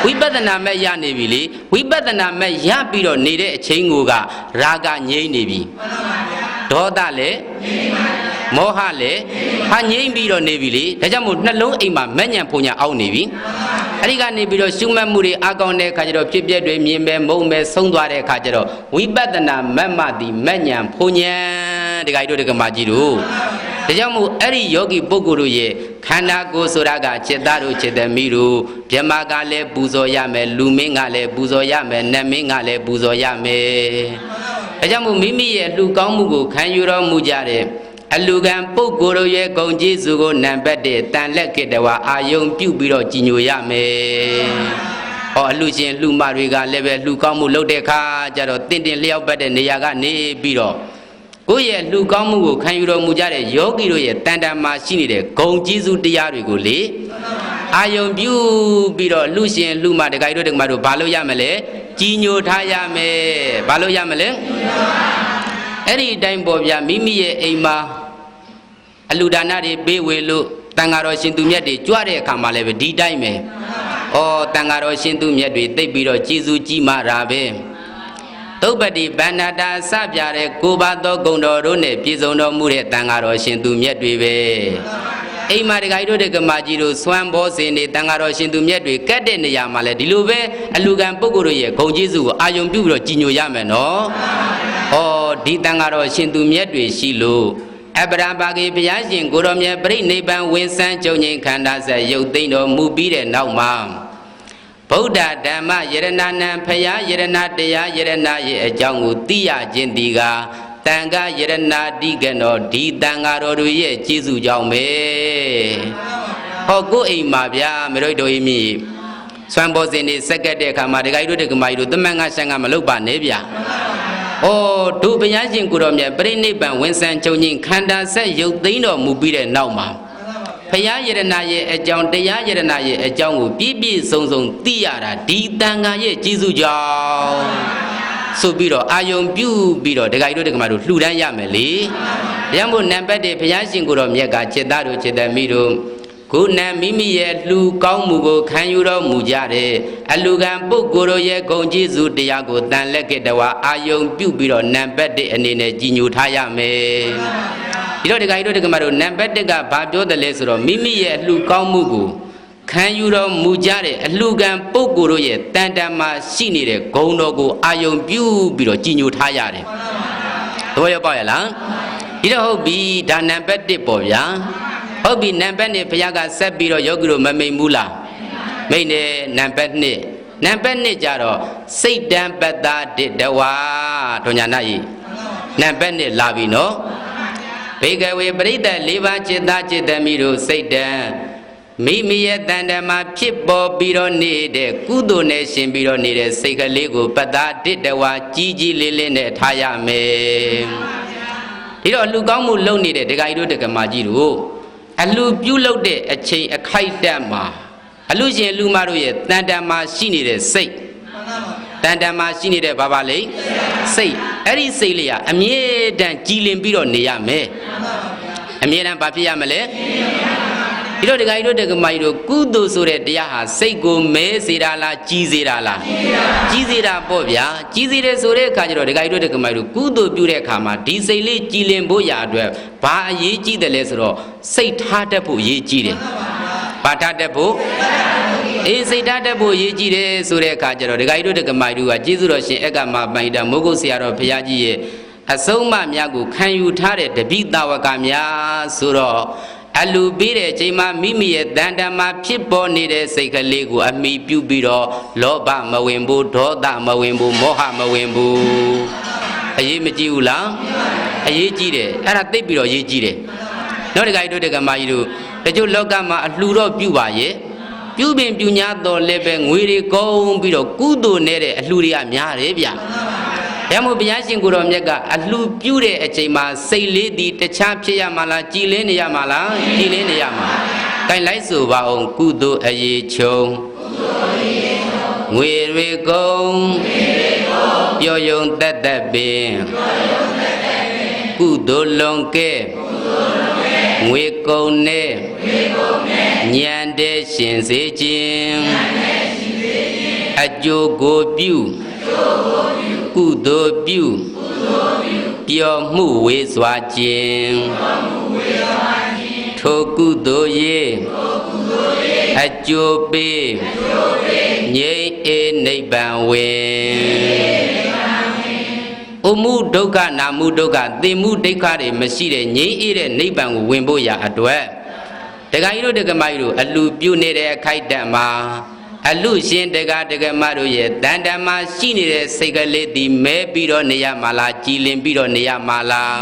S1: ဝိပဿနာမဲ့ရနေပြီလေဝိပဿနာမဲ့ရပြီးတော့နေတဲ့အချိန်ကိုကရာဂငြိမ့်နေပြီဒေါသလည်းမောဟလည်းဟာငြိမ့်ပြီးတော့နေပြီလေဒါကြောင့်မို့နှလုံးအိမ်မှာမဲ့ညံဖုန်ညာအောက်နေပြီအဲ့ဒီကနေပြီးတော့ရှုမှတ်မှုတွေအကောင်းတဲ့အခါကျတော့ဖြစ်ပျက်တွေမြင်ပဲမုံပဲဆုံးသွားတဲ့အခါကျတော့ဝိပဿနာမတ်မှသည်မဲ့ညံဖုန်ညာဒီကကြီးတို့ဒီကမကြီးတို့ဒါကြောင့်မို့အဲ့ဒီယောဂီပုဂ္ဂိုလ်တို့ရဲ့ခန္ဓာကိုယ်ဆိုတာကจิตသားတို့จิตသမီးတို့ဗြဟ္မာကလည်းပူဇော်ရမယ်လူမင်းကလည်းပူဇော်ရမယ်နတ်မင်းကလည်းပူဇော်ရမယ်ဒါကြောင့်မို့မိမိရဲ့လူကောင်းမှုကိုခံယူတော်မူကြတဲ့အလူကံပုဂ္ဂိုလ်တို့ရဲ့ဂုဏ်ကျေးဇူးကိုနံပါတ်1တန်လက်ကိတဝါအာယုံပြုပြီးတော့ကြီးညိုရမယ်ဟောအလူရှင်လူမတွေကလည်းပဲလူကောင်းမှုလုပ်တဲ့အခါကျတော့တင့်လျောက်ပတ်တဲ့နေရာကနေပြီးတော့ကိုယ့်ရဲ့လူကောင်းမှုကိုခံယူတော်မူကြတဲ့ယောဂီတို့ရဲ့တန်တန်မှာရှိနေတဲ့ဂုဏ်ကျေးဇူးတရားတွေကိုလေအာယုံပြုပြီးတော့လူရှင်လူမတကယ်တို့တကမတို့ဘာလို့ရမလဲကြီးညိုထားရမယ်ဘာလို့ရမလဲအဲ့ဒီအတိုင်းပေါ်ပြမိမိရဲ့အိမ်မှာအလူဒါနတွေပေးဝေလို့တန်ဃာတော်ရှင်သူမြတ်တွေကြွတဲ့အခါမှာလည်းပဲဒီတိုင်းပဲဩတန်ဃာတော်ရှင်သူမြတ်တွေသိပ်ပြီးတော့ကျေးဇူးကြီးမာတာပဲသုပတိဗန္နတာစပြတဲ့ကိုပါသောဂုဏ်တော်တို့နဲ့ပြည့်စုံတော်မူတဲ့တန်ဃာတော်ရှင်သူမြတ်တွေပဲအိမ်မှာတခါကြီးတို့တက္ကမကြီးတို့စွမ်းဘောစင်နေတန်ဃာတော်ရှင်သူမြတ်တွေကတ်တဲ့နေရာမှာလဲဒီလိုပဲအလူကံပုဂ္ဂိုလ်တို့ရဲ့ဂုဏ်ကျေးဇူးကိုအာယုံပြုပြီးတော့ကြီးညိုရမယ်နော်ဩဒီတန်ဃာတော်ရှင်သူမြတ်တွေရှိလို့အပရပါကေဘုရားရှင်ကိုတော်မြတ်ပြိဋိဘံဝင်ဆန်းကြုံငိမ်ခန္ဓာဆက်ရုပ်သိမ်းတော်မူပြီးတဲ့နောက်မှာဗုဒ္ဓဓမ္မယရဏနံဖယားယရဏတရားယရဏရဲ့အကြောင်းကိုသိရခြင်းဒီကတန်ခါယရဏတိကနောဒီတန်ခါတော်တို့ရဲ့ကျေးဇူးကြောင့်ပဲဟောကိုအိမ်မှာဗျာမတို့တို့ဤမိစွမ်းပေါ်စင်နေစက်ကတ်တဲ့အခါမှာဒကာကြီးတို့ဒကာမကြီးတို့တမန်ကရှန်ကမလုပ်ပါနဲ့ဗျာဩတို့ဘုရားရှင်ကိုတော်မြတ်ပြိဋိဘံဝင်ဆန်းချုပ်ငိမ်ခန္ဓာဆက်ရုပ်သိမ်းတော်မူပြီးတဲ့နောက်မှာဖယားယရဏရဲ့အကြောင်းတရားယရဏရဲ့အကြောင်းကိုပြည့်ပြည့်စုံစုံသိရတာဒီတန်ခါရဲ့ကျေးဇူးကြောင့်ဆိုပြီးတော့အာယုံပြုပြီးတော့ဒကာကြီးတို့ဒကာမတို့လှူဒန်းရမယ်လေ။ရမို့နံပါတ်1ဘုရားရှင်ကိုတော်မြတ်ကจิตသားတို့จิตသမီးတို့ကိုယ်နံမိမိရဲ့လှူကောင်းမှုကိုခံယူတော်မူကြတဲ့အလူကံပုဂ္ဂိုလ်တို့ရဲ့ဂုဏ်ကျေးဇူးတရားကိုတန်လက်ကတဝါအာယုံပြုပြီးတော့နံပါတ်1အနေနဲ့ကြီးညိုထားရမယ်။ဒီတော့ဒကာကြီးတို့ဒကာမတို့နံပါတ်1ကဘာပြောတယ်လဲဆိုတော့မိမိရဲ့လှူကောင်းမှုကိုခံယူတော်မူကြတဲ့အလှကံပုဂ္ဂိုလ်တို့ရဲ့တန်တမာရှိနေတဲ့ဂုဏ်တော်ကိုအာယုံပြုပြီးတော့ကြီးညိုထားရတယ်။သဘောရောက်ပါရဲ့လား။ဒီတော့ဟုတ်ပြီဒါနံပါတ်1ပေါ့ဗျာ။ဟုတ်ပြီနံပါတ်2ဘုရားကဆက်ပြီးတော့ယောဂီတို့မမိန်ဘူးလား။မိန်တယ်နံပါတ်2နံပါတ်2ကြတော့စိတ်တံပတ္တာတိတဝါတို့ညာနာကြီးနံပါတ်2လာပြီနော်။ဘေကဝေပရိသတ်၄ပါးจิตသားจิตသမီးတို့စိတ်တံမိမိရဲ့တန်တမှာဖြစ်ပေါ်ပြီးတော့နေတဲ့ကုသိုလ်နဲ့ရှင်ပြီးတော့နေတဲ့စိတ်ကလေးကိုပတ္တာတိတဝါကြီးကြီးလေးလေးနဲ့ထားရမယ်ဒီတော့လူကောင်းမှုလုပ်နေတဲ့ဒကာကြီးတို့ဒကာမကြီးတို့အလူပြုလုပ်တဲ့အချိန်အခိုက်အတန့်မှာအလူရှင်လူမတို့ရဲ့တန်တမှာရှိနေတဲ့စိတ် တန်တန်မှာရှိနေတဲ့ဘာပါလေစိတ်အဲ့ဒီစိတ်လေးကအမြဲတမ်းကြည်လင်ပြီးတော့နေရမယ်အမြဲတမ်းဘာဖြစ်ရမလဲဒီတော့ဒကာကြီးတို့ဒကာမကြီးတို့ကုသိုလ်ဆိုတဲ့တရားဟာစိတ်ကိုမဲစေတာလားကြီးစေတာလားကြီးစေတာပေါ့ဗျာကြီးစေတယ်ဆိုတဲ့အခါကျတော့ဒကာကြီးတို့ဒကာမကြီးတို့ကုသိုလ်ပြုတဲ့အခါမှာဒီစိတ်လေးကြည်လင်ဖို့ရာအတွက်ဘာအရေးကြီးတယ်လဲဆိုတော့စိတ်ထားတတ်ဖို့အရေးကြီးတယ်ဘာထားတတ်ဖို့အေးစိတ်ထားတတ်ဖို့အရေးကြီးတယ်ဆိုတဲ့အခါကျတော့ဒကာကြီးတို့ဒကာမကြီးတို့ကကျေးဇူးတော်ရှင်အက္ကမပိုင်တာမိုးကုတ်ဆရာတော်ဘုရားကြီးရဲ့အဆုံးအမများကိုခံယူထားတဲ့တပိသာဝကများဆိုတော့အလူပေးတဲ့အချိန်မှာမိမိရဲ့တန်တမှာဖြစ်ပေါ်နေတဲ့စိတ်ကလေးကိုအမိပြုပြီးတော့လောဘမဝင်ဘူးဒေါသမဝင်ဘူးမောဟမဝင်ဘူးအရေးမကြီးဘူးလားအရေးကြီးတယ်အဲ့ဒါသိပြီးတော့ရေးကြီးတယ်နောက်တစ်ခါတို့တက္ကမကြီးတို့တချို့လောကမှာအလှူတော့ပြုပါရဲ့ပြုပင်ပြုညာတော်လည်းပဲငွေတွေကုန်ပြီးတော့ကုသိုလ်နဲ့တဲ့အလှူတွေကများတယ်ဗျဒါမို့ဘုရားရှင်ကိုတော်မြတ်ကအလှပြုတဲ့အချိန်မှာစိတ်လေးဒီတခြားဖြစ်ရမှာလားကြည်လင်းနေရမှာလားကြည်လင်းနေရမှာတိုင်လိုက်ဆိုပါအောင်ကုသိုလ်အရေးချုံငွေတွေကုန်ပျော်ယုံတက်တက်ပင်ကုသိုလ်လွန်ကဲငွေကုန်နဲ့ဉာဏ်တဲ့ရှင်စေခြင်းအကျိုးကိုပြုကုသိုလ်ပြုပျော်မှုဝေစွာခြင်းထိုကုသိုလ်ရေအကျိုးပေးငြိမ်းအေးနိဗ္ဗာန်ဝင်ဥမှုဒုက္ခနာမှုဒုက္ခသိမှုဒိဋ္ဌတွေမရှိတဲ့ငြိမ်းအေးတဲ့နိဗ္ဗာန်ကိုဝင်ဖို့ရာအတွက်ဒကာကြီးတို့ဒကာမကြီးတို့အလှပြုနေတဲ့အခိုက်အတန့်မှာအလူရှင်တက္ကဒကမတို့ရဲ့တန်တမှာရှိနေတဲ့စိတ်ကလေးဒီမဲပြီးတော့နေရမှာလားကြည်လင်ပြီးတော့နေရမှာလား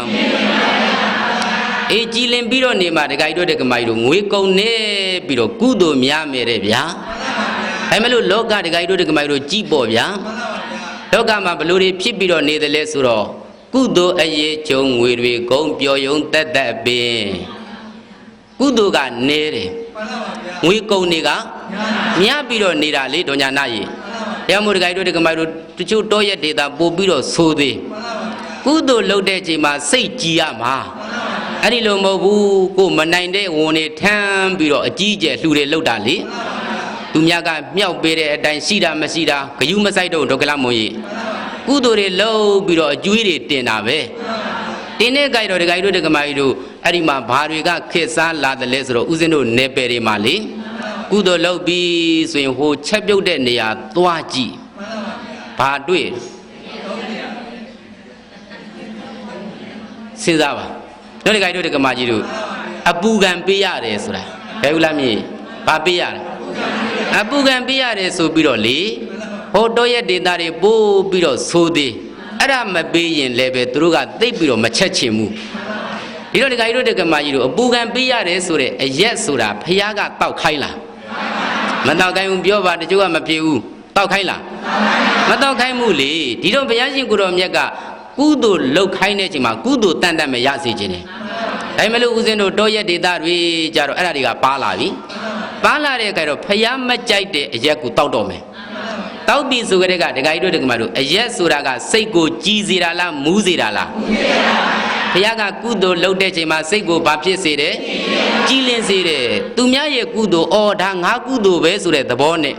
S1: အေးကြည်လင်ပြီးတော့နေမှာတက္ကကြီးတို့တက္ကမကြီးတို့ငွေကုန်နေပြီးတော့ကုသိုလ်များမယ်တဲ့ဗျာအဲမလို့လောကတက္ကကြီးတို့တက္ကမကြီးတို့ကြည်ပေါ့ဗျာလောကမှာဘလို့တွေဖြစ်ပြီးတော့နေတယ်လဲဆိုတော့ကုသိုလ်အရေးကျုံငွေတွေကုန်ပျော်ယုံတက်တက်ပင်ကုသိုလ်ကနေတယ်ငွေကုန်တွေကများပြီးတော့နေတာလေဒေါညာနာကြီးတရားမို့ဒကာကြီးတို့ဒကာမတို့တချို့တောရက်ဒေတာပို့ပြီးတော့ဆိုသေးကုသိုလ်လုပ်တဲ့အချိန်မှာစိတ်ကြည်ရမှာအဲ့ဒီလိုမဟုတ်ဘူးကိုမနိုင်တဲ့ဝန်တွေထမ်းပြီးတော့အကြီးကျယ်လှူတွေလုပ်တာလေသူများကမြောက်ပေးတဲ့အတိုင်းရှိတာမရှိတာဂယုမဆိုင်တော့ဒုက္ခလမွန်ကြီးကုသိုလ်တွေလုပ်ပြီးတော့အကျွေးတွေတင်တာပဲတင်းတဲ့ကြိုက်တော့ဒကာကြီးတို့ဒကာမကြီးတို့အဲ့ဒီမှာဘာတွေကခက်စားလာတယ်လဲဆိုတော့ဦးဇင်းတို့နေပယ်တွေမှာလေကုသိုလ်လုပ်ပြီးဆိုရင်ဟိုချက်ပြုတ်တဲ့နေရာသွားကြည့်ဘာတွေ့စဉ်းစားပါတို့ဒကာကြီးတို့ဒကာမကြီးတို့အပူခံပေးရတယ်ဆိုတာဘယ်ဘူးလားမြေဘာပေးရတယ်အပူခံပေးရတယ်ဆိုပြီးတော့လေဟိုတော့ရဲ့ဒေတာတွေပို့ပြီးတော့ဆိုသေးအဲ့ဒါမပေးရင်လည်းပဲသူတို့ကသိပ်ပြီးတော့မချက်ချင်ဘူးဒီတော့ဒကာကြီးတို့ဒကာမကြီးတို့အပူခံပေးရတယ်ဆိုတဲ့အရက်ဆိုတာဖះကတောက်ခိုင်းလားမတောက်ခိုင်းဘူးပြောပါတချို့ကမပြေဘူးတောက်ခိုင်းလားမတောက်ခိုင်းဘူးလေဒီတော့ဘုရားရှင်ကိုတော်မြတ်ကကုသိုလ်လုပ်ခိုင်းတဲ့အချိန်မှာကုသိုလ်တန်တန်မရစေခြင်းတယ်ဒါမှမဟုတ်ဦးဇင်းတို့တောရက်ဒေတာတွေကြတော့အဲ့ဒါတွေကပါလာပြီပါလာတဲ့အခါတော့ဖះမကြိုက်တဲ့အရက်ကိုတောက်တော့မယ်တောက်ပြီဆိုကြတဲ့ကဒကာကြီးတို့ဒကာမတို့အရက်ဆိုတာကစိတ်ကိုကြည်စေတာလားမူးစေတာလားဘုရားကကုသိုလ်လုပ်တဲ့ချိန်မှာစိတ်ကိုဘာဖြစ်စေတယ်ကြည်လင်စေတယ်သူများရဲ့ကုသိုလ်အော်ဒါငါကုသိုလ်ပဲဆိုတဲ့သဘောနဲ့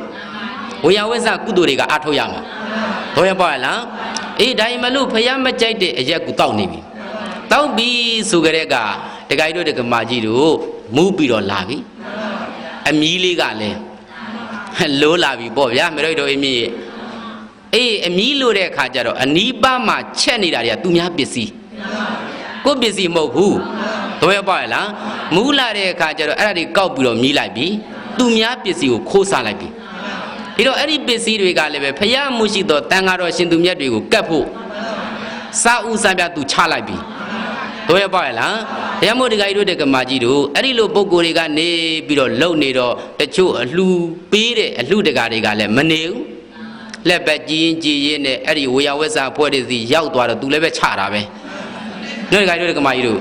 S1: ဝေယဝိဇ္ဇကုသိုလ်တွေကအားထုတ်ရမှာတော့ရပါလားအေးဒါမှမလို့ဘုရားမကြိုက်တဲ့အရက်ကိုတောက်နေပြီတောက်ပြီဆိုကြတဲ့ကဒကာကြီးတို့ဒကာမကြီးတို့မူးပြီးတော့လာပြီအမီးလေးကလည်းလိုးလာပြီပေါ့ဗျာမရိုက်တော့အမီးအေးအမီးလိုတဲ့အခါကျတော့အနီးပါးမှာချက်နေတာတွေကသူများပစ္စည်းကိုပစ္စည်းမဟုတ်ဘူးတော့ရပါလားမူးလာတဲ့အခါကျတော့အဲ့ဒါတွေကောက်ပြီးတော့မြည်လိုက်ပြီသူများပစ္စည်းကိုခိုးစားလိုက်ပြီဒီတော့အဲ့ဒီပစ္စည်းတွေကလည်းပဲဖျားမှုရှိသောတန်ဃာတော်ရှင်သူမြတ်တွေကိုကတ်ဖို့စာဥစံပြသူချလိုက်ပြီတော့ရပါလားတရားမို့ဒကာကြီးတို့ဒကာမကြီးတို့အဲ့ဒီလိုပုံကိုယ်တွေကနေပြီးတော့လုံနေတော့တချို့အလှပေးတဲ့အလှဒကာတွေကလည်းမနေဘူးလက်ပဲကြည်ရင်ကြည်ရင်နဲ့အဲ့ဒီဝေယဝက်စာဖွဲ့တွေစီရောက်သွားတော့သူလည်းပဲချတာပဲတို့ဒကာကြီးတို့ဒကာမကြီးတို့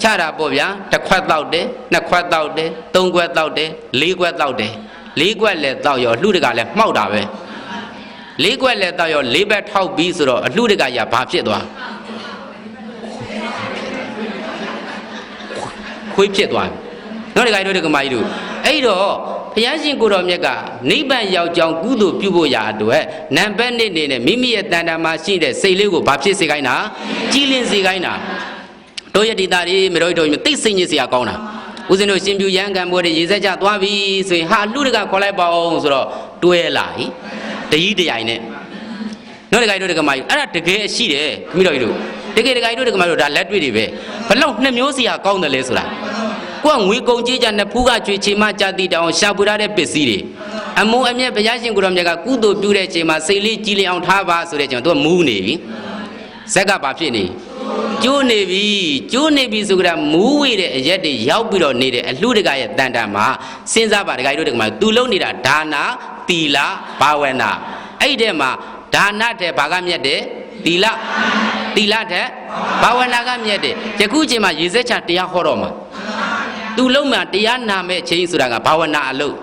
S1: ချတာပေါ့ဗျာတစ်ခွက်တောက်တယ်နှစ်ခွက်တောက်တယ်သုံးခွက်တောက်တယ်လေးခွက်တောက်တယ်လေးခွက်လည်းတောက်ရောလှဒကာလည်းမှောက်တာပဲ လေးကွက်လဲတောက်ရောလေးဘက်ထောက်ပြီးဆိုတော့အလှတကရဘာဖြစ်သွားခွေးဖြစ်သွားနော်ဒီကတို့ဒီကမာကြီးတို့အဲ့တော့ဘုရားရှင်ကိုတော်မြတ်ကနိဗ္ဗာန်ရောက်ကြောင်းကုသိုလ်ပြုဖို့ရာအတွက်နံပါတ်1အနေနဲ့မိမိရဲ့တန်တာမှာရှိတဲ့စိတ်လေးကိုဘာဖြစ်စေခိုင်းတာကြည်လင်စေခိုင်းတာတို့ရတိတာတွေမတော်တို့သိစိတ်ညစ်စရာကောင်းတာဦးဇင်းတို့ရှင်ပြူရန်ကံပွဲတွေရေစက်ကြသွားပြီဆိုရင်ဟာလူတကခေါ်လိုက်ပါအောင်ဆိုတော့တွဲလာဟိတကြီးတရိုင်နဲ့နော်ဒီကတို့ဒီကမာကြီးအဲ့ဒါတကယ်ရှိတယ်ခမိတော်ကြီးတို့တကယ်ဒီကတို့ဒီကမာတို့ဒါလက်တွေ့တွေပဲဘလောက်နှစ်မျိုးစရာကောင်းတယ်လဲဆိုတာကိုကငွေကုန်ကြေးကြနဲ့ဖူးကကျွေချေမကြတိတောင်ရှာပူရတဲ့ပစ္စည်းတွေအမုံအမြတ်ဘုရားရှင်ကိုတော်မြတ်ကကုသိုလ်ပြုတဲ့ချိန်မှာစိတ်လေးကြည်လင်အောင်ထားပါဆိုတဲ့ချိန်သူကမူးနေပြီဇက်ကဘာဖြစ်နေကျိုးနေပြီဆိုကြတာမူးဝေတဲ့အရက်တွေရောက်ပြီးတော့နေတဲ့အလှတကရဲ့တန်တန်မှာစဉ်းစားပါဒကာကြီးတို့ဒီမှာသူလုံးနေတာဒါနာသီလဘာဝနာအဲ့ဒီမှာဒါနတဲ့ဘာကမြတ်တယ်သီလတဲ့ဘာဝနာကမြတ်တယ်ယခုချိန်မှာရေစက်ချတရားဟောတော့မှာသူလုံးမှာတရားနာမဲ့ချိန်ဆိုတာကဘာဝနာအလုပ်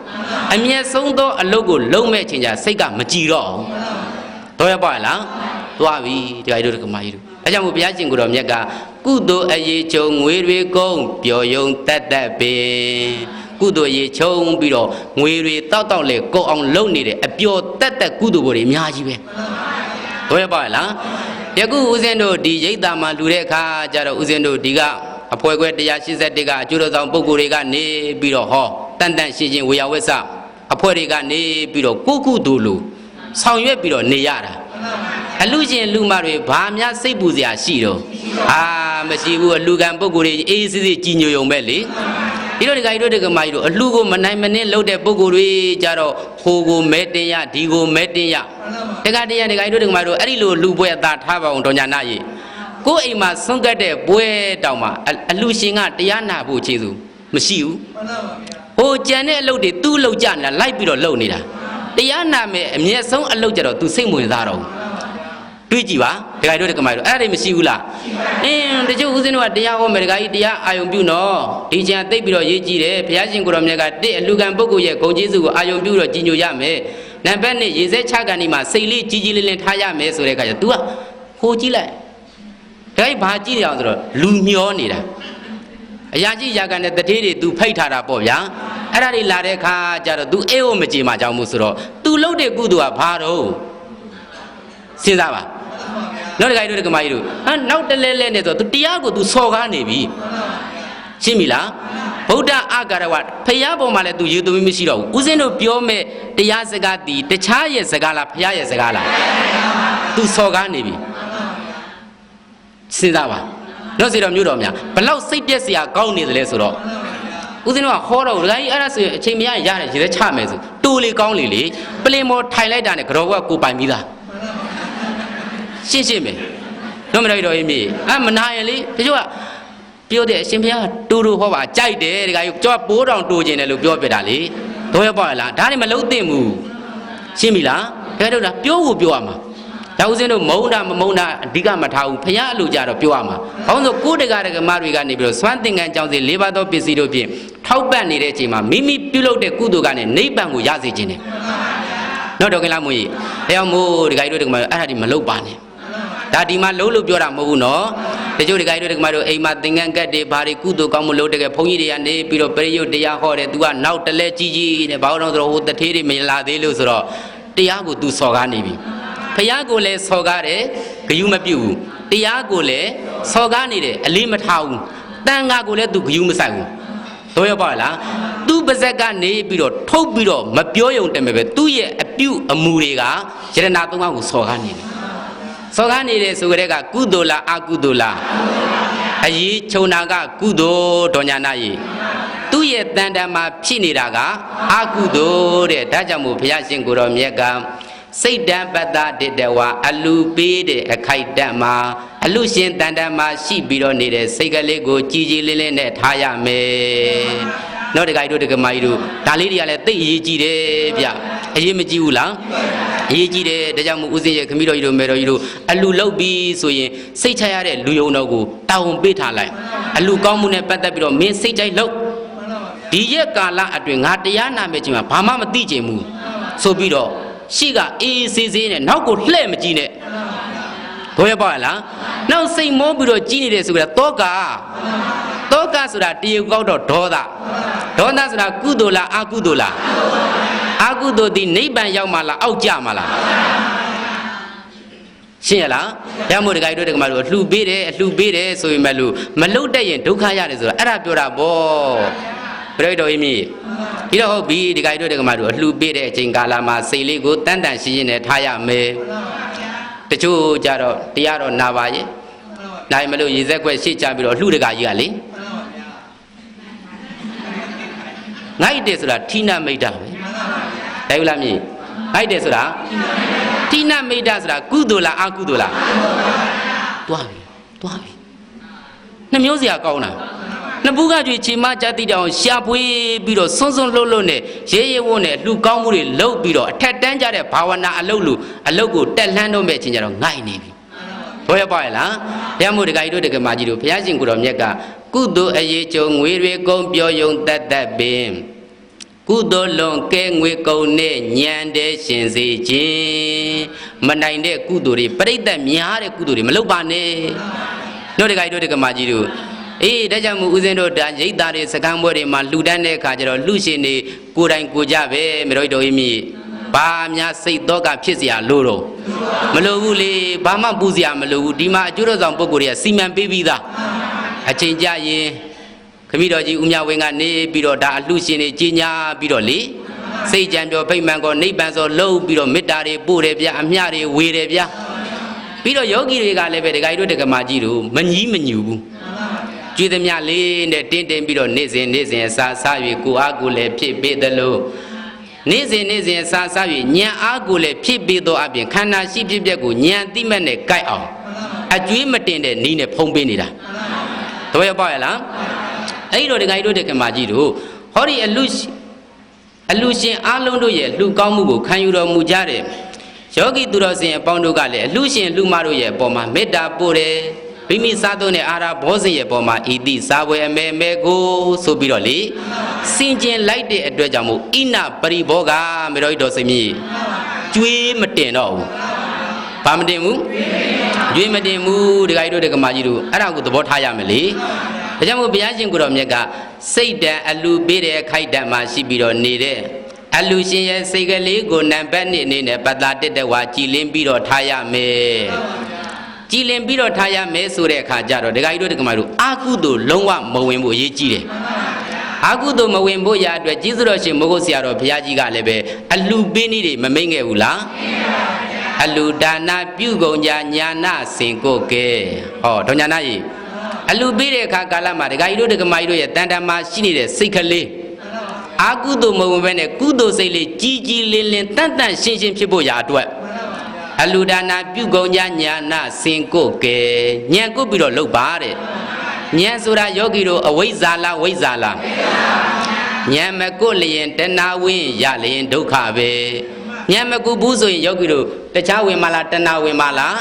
S1: အမျက်ဆုံးသောအလုပ်ကိုလုံးမဲ့ချိန်ကျစိတ်ကမကြည်တော့ဘူးတော့ရပါလားသွားပြီဒီကကြီးတို့ကမာကြီးတို့အဲကြောင့်မို့ဘုရားရှင်ကိုတော်မြတ်ကကုသိုလ်အရေးချုံငွေတွေကုန်ပျော်ယုံတက်ပင်ကုသိုလ်ရေးချုံပြီးတော့ငွေတွေတောက်လေကုန်အောင်လုပ်နေတယ်အပျော်တက်ကုသိုလ်တွေအများကြီးပဲတော့ရပါလားယခုဦးဇင်းတို့ဒီရိတ်တာမှာလူတဲ့အခါကျတော့ဦးဇင်းတို့ဒီကအဖွဲခွဲ181ကအကျိုးတော်ဆောင်ပုဂ္ဂိုလ်တွေကနေပြီးတော့ဟောတန်တန်ရှင်းရှင်းဝေယဝက်စအဖွဲ့တွေကနေပြီးတော့ကိုကုသိုလ်လူဆောင်ရွက်ပြီးတော့နေရတာအလူရှင်လူမတွေဘာများစိတ်ပူစရာရှိတော့မရှိဘူးအလူကံပုဂ္ဂိုလ်တွေအေးစစ်စစ်ကြည်ညိုုံပဲလေဒီလိုဒီကကြီးတို့ဒီကမာကြီးတို့အလှကိုမနိုင်မနှင်းလုပ်တဲ့ပုဂ္ဂိုလ်တွေကြတော့ဟိုကိုမဲတင်ရဒီကိုမဲတင်ရတကတရားဒီကကြီးတို့ဒီကမာတို့အဲ့ဒီလိုလူပွဲအသာထားပါအောင်တော်ညာနာကြီးကိုယ်အိမ်မှာဆုံးကတ်တဲ့ပွဲတောင်မှာအလှရှင်ကတရားနာဖို့ခြေစုမရှိဘူးဟိုကြံတဲ့အလုပ်တွေသူ့လုပ်ကြနေတာလိုက်ပြီးတော့လုပ်နေတာတရားနာမယ်အမျက်ဆုံးအလုပ်ကြတော့သူစိတ်ဝင်စားတော့တွေးကြည့်ပါဒကာကြီးတို့ဒကာမကြီးတို့အဲ့ဒါတွေမရှိဘူးလားတချို့ဦးဇင်းတို့ကတရားဟောမယ်ဒကာကြီးတရားအာယုံပြုနော်ဒီကြံသိပ်ပြီးတော့ရေးကြည့်တယ်ဘုရားရှင်ကိုတော်မြတ်ကတဲ့အလူကံပုဂ္ဂိုလ်ရဲ့ဂုဏ်ကျေးဇူးကိုအာယုံပြုတော့ကြီးညိုရမယ်နံပါတ်1ရေစက်ချကန်ဒီမှာစိတ်လေးကြီးကြီးလင်းလင်းထားရမယ်ဆိုတဲ့အခါကျ तू ကဟိုကြည့်လိုက်ဒကာကြီးဘာကြည့်ရအောင်ဆိုတော့လူမျောနေတာအရာကြီးရာကန်တဲ့တထေးတွေ तू ဖိတ်ထားတာပေါ့ဗျာအဲ့ဒါတွေလာတဲ့အခါကျတော့ तू အေးဟုတ်မကြည်မှကြောင်းမို့ဆိုတော့ तू လှုပ်တဲ့ကုသိုလ်ကဘာတော့စဉ်းစားပါနောက်တခါတို့ဒီကမာကြီးတို့နောက်တလဲလဲနဲ့ဆိုသူတရားကိုသူစော်ကားနေပြီရှင်းပြီလားဗုဒ္ဓအာဂရဝဖရာပေါ်မှာလည်းသူရေသွင်းမရှိတော့ဘူးဦးဇင်းတို့ပြောမဲ့တရားစကားတီတခြားရဲ့စကားလားဖရာရဲ့စကားလားသူစော်ကားနေပြီစဉ်းစားပါတော့စီတော်မျိုးတော်များဘလောက်စိတ်ပြက်စရာကောင်းနေတယ်လဲဆိုတော့ဦးဇင်းတို့ကဟောတော့ဒကာကြီးအဲ့ဒါဆိုရင်အချိန်မရရတယ်ရေစက်ချမယ်ဆိုတိုးလေကောင်းလေလေပလင်မော်ထိုင်လိုက်တာနဲ့ကြောကကိုပိုင်ပြီးသားရှင်းမယ်တော့မတော်တော်ရေးမြေမနာရင်လေတချို့ကပြောတဲ့အရှင်ဘုရားတူတူဟောပါကြိုက်တယ်ဒီကကြီးကြောပိုးတောင်တူကျင်တယ်လို့ပြောပြတာလေတော့ရပါလားဒါတွေမလုံးသင့်ဘူးရှင်းပြီလားဒါတို့လားပြောဖို့ပြောရမှာဒါဦးစင်းတို့မုံတာမမုံတာအဓိကမထားဘူးဘုရားအလိုကြတော့ပြောရမှာဘာလို့ဆိုကိုတက္ကရာကမတွေကနေပြီးတော့စွမ်းသင်္ကန်းကြောင့်စီ၄ပါးသောပစ္စည်းတို့ဖြင့်ထောက်ပံ့နေတဲ့အချိန်မှာမိမိပြုလုပ်တဲ့ကုသိုလ်ကနေနိဗ္ဗာန်ကိုရစေခြင်းတယ်နော်တော်ကလားမွေးတရားမို့ဒီကကြီးတို့ဒီမှာအဲ့ဒါဒီမလုပ်ပါနဲ့ဒါဒီမှာလုံးလို့ပြောတာမဟုတ်ဘူးနော်တချို့ဒီကကြီးတို့ဒီမှာတို့အိမ်မှာသင်္ကန်းကတ်တွေဘာတွေကုသိုလ်ကောင်းမှုလုပ်တဲ့ကဘုန်းကြီးတွေကနေပြီးတော့ပရိယုတ်တရားဟောတယ် तू ကနောက်တလဲကြီးကြီးနဲ့ဘာလို့ဆိုတော့ဟိုတထေးတွေမလာသေးလို့ဆိုတော့တရားကို तू စော်ကားနေပြီဖယားကိုလည်းစော်ကားတယ်ဂယုမပြုတ်ဘူးတရားကိုလည်းစော်ကားနေတယ်အလေးမထားဘူးတန်ခါကိုလည်း तू ဂယုမဆိုင်ဘူးတော့ရပါလား तू ပါဇက်ကနေပြီးတော့ထုတ်ပြီးတော့မပြောယုံတယ်ပဲသူ့ရဲ့အပြုအမူတွေကယရဏသုံးပါးကိုစော်ကားနေတယ်စော်ကားနေတယ်ဆိုကြတဲ့ကကုသိုလ်လားအကုသိုလ်လားအရေးချုံနာကကုသိုလ်တော်ညာနာယေသူ့ရဲ့တန်တန်မှာဖြစ်နေတာကအကုသိုလ်တဲ့ဒါကြောင့်မို့ဘုရားရှင်ကိုတော်မြတ်ကစိတ်တံပတ္တတတဝါအလူပေးတဲ့အခိုက်တန့်မှာအလူရှင်တန်တန်မှာရှိပြီးတော့နေတဲ့စိတ်ကလေးကိုကြည်ကြည်လင်းလင်းနဲ့ထားရမယ်နော်တကယ်တို့တကယ်မကြီးတို့ဒါလေးတွေကလည်းသိအရေးကြီးတယ်ဗျအရေးမကြီးဘူးလားအရေးကြီးတယ်ဒါကြောင့်မို့ဦးစင်းရဲ့ခမီးတော်ကြီးတို့မေတော်ကြီးတို့အလူလောက်ပြီးဆိုရင်စိတ်ချရတဲ့လူယုံတော်ကိုတာဝန်ပေးထားလိုက်အလူကောင်းမှုနဲ့ပတ်သက်ပြီးတော့မင်းစိတ်ကြိုက်လို့ဒီရက်ကာလအတွင်းငါတရားနာမယ်ချိန်မှာဘာမှမသိချင်ဘူးဆိုပြီးတော့ ရှိကအေးစေးစေးနဲ့နောက်ကိုလှဲ့မကြည့်နဲ့တို့ရပါလားနောက်စိတ်မောပြီးတော့ကြီးနေတယ်ဆိုတာတောကဆိုတာတရေကောက်တော့ဒေါသဆိုတာကုသိုလ်လားအကုသိုလ်လားအကုသိုလ်ဒီနိဗ္ဗာန်ရောက်မှလားအောက်ကျမှလားရှင်းရလားရမို့တခါတို့တခါမလို့အလှပေးတယ်ဆိုရင်မလို့မလုတ်တတ်ရင်ဒုက္ခရတယ်ဆိုတာအဲ့ဒါပြောတာပေါ့ပြိတ္တော်ကြီးမိပြီးတော့ဟုတ်ပြီတခါတို့တခါမလို့အလှပေးတဲ့အချိန်ကာလမှာစိတ်လေးကိုတန်တန်ရှင်းရှင်းနဲ့ထားရမယ်တချို့ကြတော့တရားတော့နာပါရဲ့နိုင်မလို့ရေစက်ခွက်ရှေ့ချပြီးတော့လှတခါကြီးကလေငိုက်တယ်ဆိုတာဌိနမိတ်တာပဲဒါယူလားမြည်ငိုက်တယ်ဆိုတာဌိနမိတ်တာဆိုတာကုသိုလ်လားအကုသိုလ်လားတွားပြီနှမျိုးစရာကောင်းတာနှစ်ဘူးကကြွေချီမကြတိတောင်ရှာပွေးပြီးတော့စွန်းစွန်းလှုပ်လှုပ်နဲ့ရဲဝုန်းနဲ့လူကောင်းမှုတွေလှုပ်ပြီးတော့အထက်တန်းကြတဲ့ဘာဝနာအလုပ်ကိုတက်လှမ်းတော့မဲ့ချင်းကြတော့ငိုက်နေပြီဘောရပါရဲ့လားရမို့တခါကြီးတို့တက္ကမကြီးတို့ဘုရားရှင်ကိုတော်မြတ်ကကုသိုလ်အရေးကြုံငွေတွေကုန်ပြောယုံတတ်ပင်ကုသိုလ်လွန်ကဲငွေကုန်နဲ့ညံတဲ့ရှင်စေခြင်းမနိုင်တဲ့ကုသိုလ်တွေပြိတ္တများတဲ့ကုသိုလ်တွေမလုပ်ပါနဲ့တို့တခါကြီးတို့တက္ကမကြီးတို့အေးဒါကြောင့်မို့ဦးဇင်းတို့ဒါရိတ်သားတွေစကံပွဲတွေမှာလှူဒန်းတဲ့အခါကျတော့လှူရှင်တွေကိုယ်တိုင်ကိုကြပဲမတော်တော်ကြီးမိဘာများစိတ်တော့ကဖြစ်เสียလို့တော့မလိုဘူးလေဘာမှပူเสียမလိုဘူးဒီမှာအကျိုးတော်ဆောင်ပုဂ္ဂိုလ်တွေကစီမံပေးပြီးသားအချိန်ကြရင်ခမည်းတော်ကြီးဦးမြဝင်းကနေပြီးတော့ဒါအလှရှင်တွေကြီးညာပြီးတော့လေစိတ်ကြံပြောဖိတ်မှန်ကောနိဗ္ဗာန်ဆိုလှုပ်ပြီးတော့မေတ္တာတွေပို့တယ်ဗျအမျှတွေဝေတယ်ဗျပြီးတော့ယောဂီတွေကလည်းပဲဒကာကြီးတို့ဒကာမကြီးတို့မညီမညူဘူးကျွေးသမျှလေးနဲ့တင်းပြီးတော့နေ့စဉ်အစာစား၍ကိုအားကိုလည်းဖြစ်ပေးသလိုနေ့စဉ်အစာစား၍ဉာဏ်အားကိုလည်းဖြစ်ပေးသောအပြင်ခန္ဓာရှိဖြစ်ပျက်ကိုဉာဏ်သိမှတ်နဲ့ကြိုက်အောင်အကျွေးမတင်တဲ့နီးနဲ့ဖုံးပေးနေတာတော့ရပါရဲ့လားအဲ့ဒီတော့ဒကာကြီးတို့ဒကာမကြီးတို့ဟောဒီအလူရှင်အားလုံးတို့ရဲ့လူကောင်းမှုကိုခံယူတော်မူကြတဲ့ယောဂီသူတော်စင်အပေါင်းတို့ကလည်းအလူရှင်လူမတို့ရဲ့အပေါ်မှာမေတ္တာပို့တယ်မိမိစားသုံးတဲ့အာဟာရဘောဇဉ်ရဲ့ပေါ်မှာဤတိစားပွဲအမဲကိုဆိုပြီးတော့လေစင်ကျင်လိုက်တဲ့အတွက်ကြောင့်မို့ဣနပရိဘောဂမေတော်တော်စိမ့်ကြီးကျွေးမတင်တော့ဘူးဘာမတင်ဘူးကျွေးမတင်ဘူးဒကာကြီးတို့ဒကာမကြီးတို့အဲ့ဒါကိုသဘောထားရမယ်လေဒါကြောင့်မို့ဘုရားရှင်ကိုတော်မြတ်ကစိတ်တန်အလူပေးတဲ့ခိုက်တန်မှာရှိပြီးတော့နေတဲ့အလူရှင်ရဲ့စိတ်ကလေးကိုနံပါတ်1အနေနဲ့ပတ္တာတက်တဲ့ဝါကြည်လင်းပြီးတော့ထားရမယ်ကြည်လင်ပြီးတော့ထားရမယ်ဆိုတဲ့အခါကျတော့ဒကာကြီးတို့ဒကာမတို့အာကုသို့လုံးဝမဝင်ဖို့အရေးကြီးတယ်အာကုသို့မဝင်ဖို့ရအတွက်ကျေးဇူးတော်ရှင်မိုးကုတ်ဆရာတော်ဘုရားကြီးကလည်းပဲအလူပေးနည်းတွေမမိတ်ခဲ့ဘူးလားအလူဒါနပြုကုန်ကြညာနာစင်ကိုကဲဟောဒေါညာနာကြီးအလူပေးတဲ့အခါကာလမှာဒကာကြီးတို့ဒကာမကြီးတို့ရဲ့တန်တမာရှိနေတဲ့စိတ်ကလေးအာကုသို့မဝင်ဘဲနဲ့ကုသို့စိတ်လေးကြီးလင်းတန်ရှင်းဖြစ်ဖို့ရာအတွက်အလူဒါနာပြုကုန်ကြညာနာစင်ကိုကဲညံကုတ်ပြီးတော့လှုပ်ပါတဲ့ညံဆိုတာယောဂီတို့အဝိဇ္ဇာလားဝိဇ္ဇာလားညံမကုတ်လျင်တဏှာဝင်းရလျင်ဒုက္ခပဲညံမကုတ်ဘူးဆိုရင်ယောဂီတို့တခြားဝင်မလားတဏှာဝင်မလား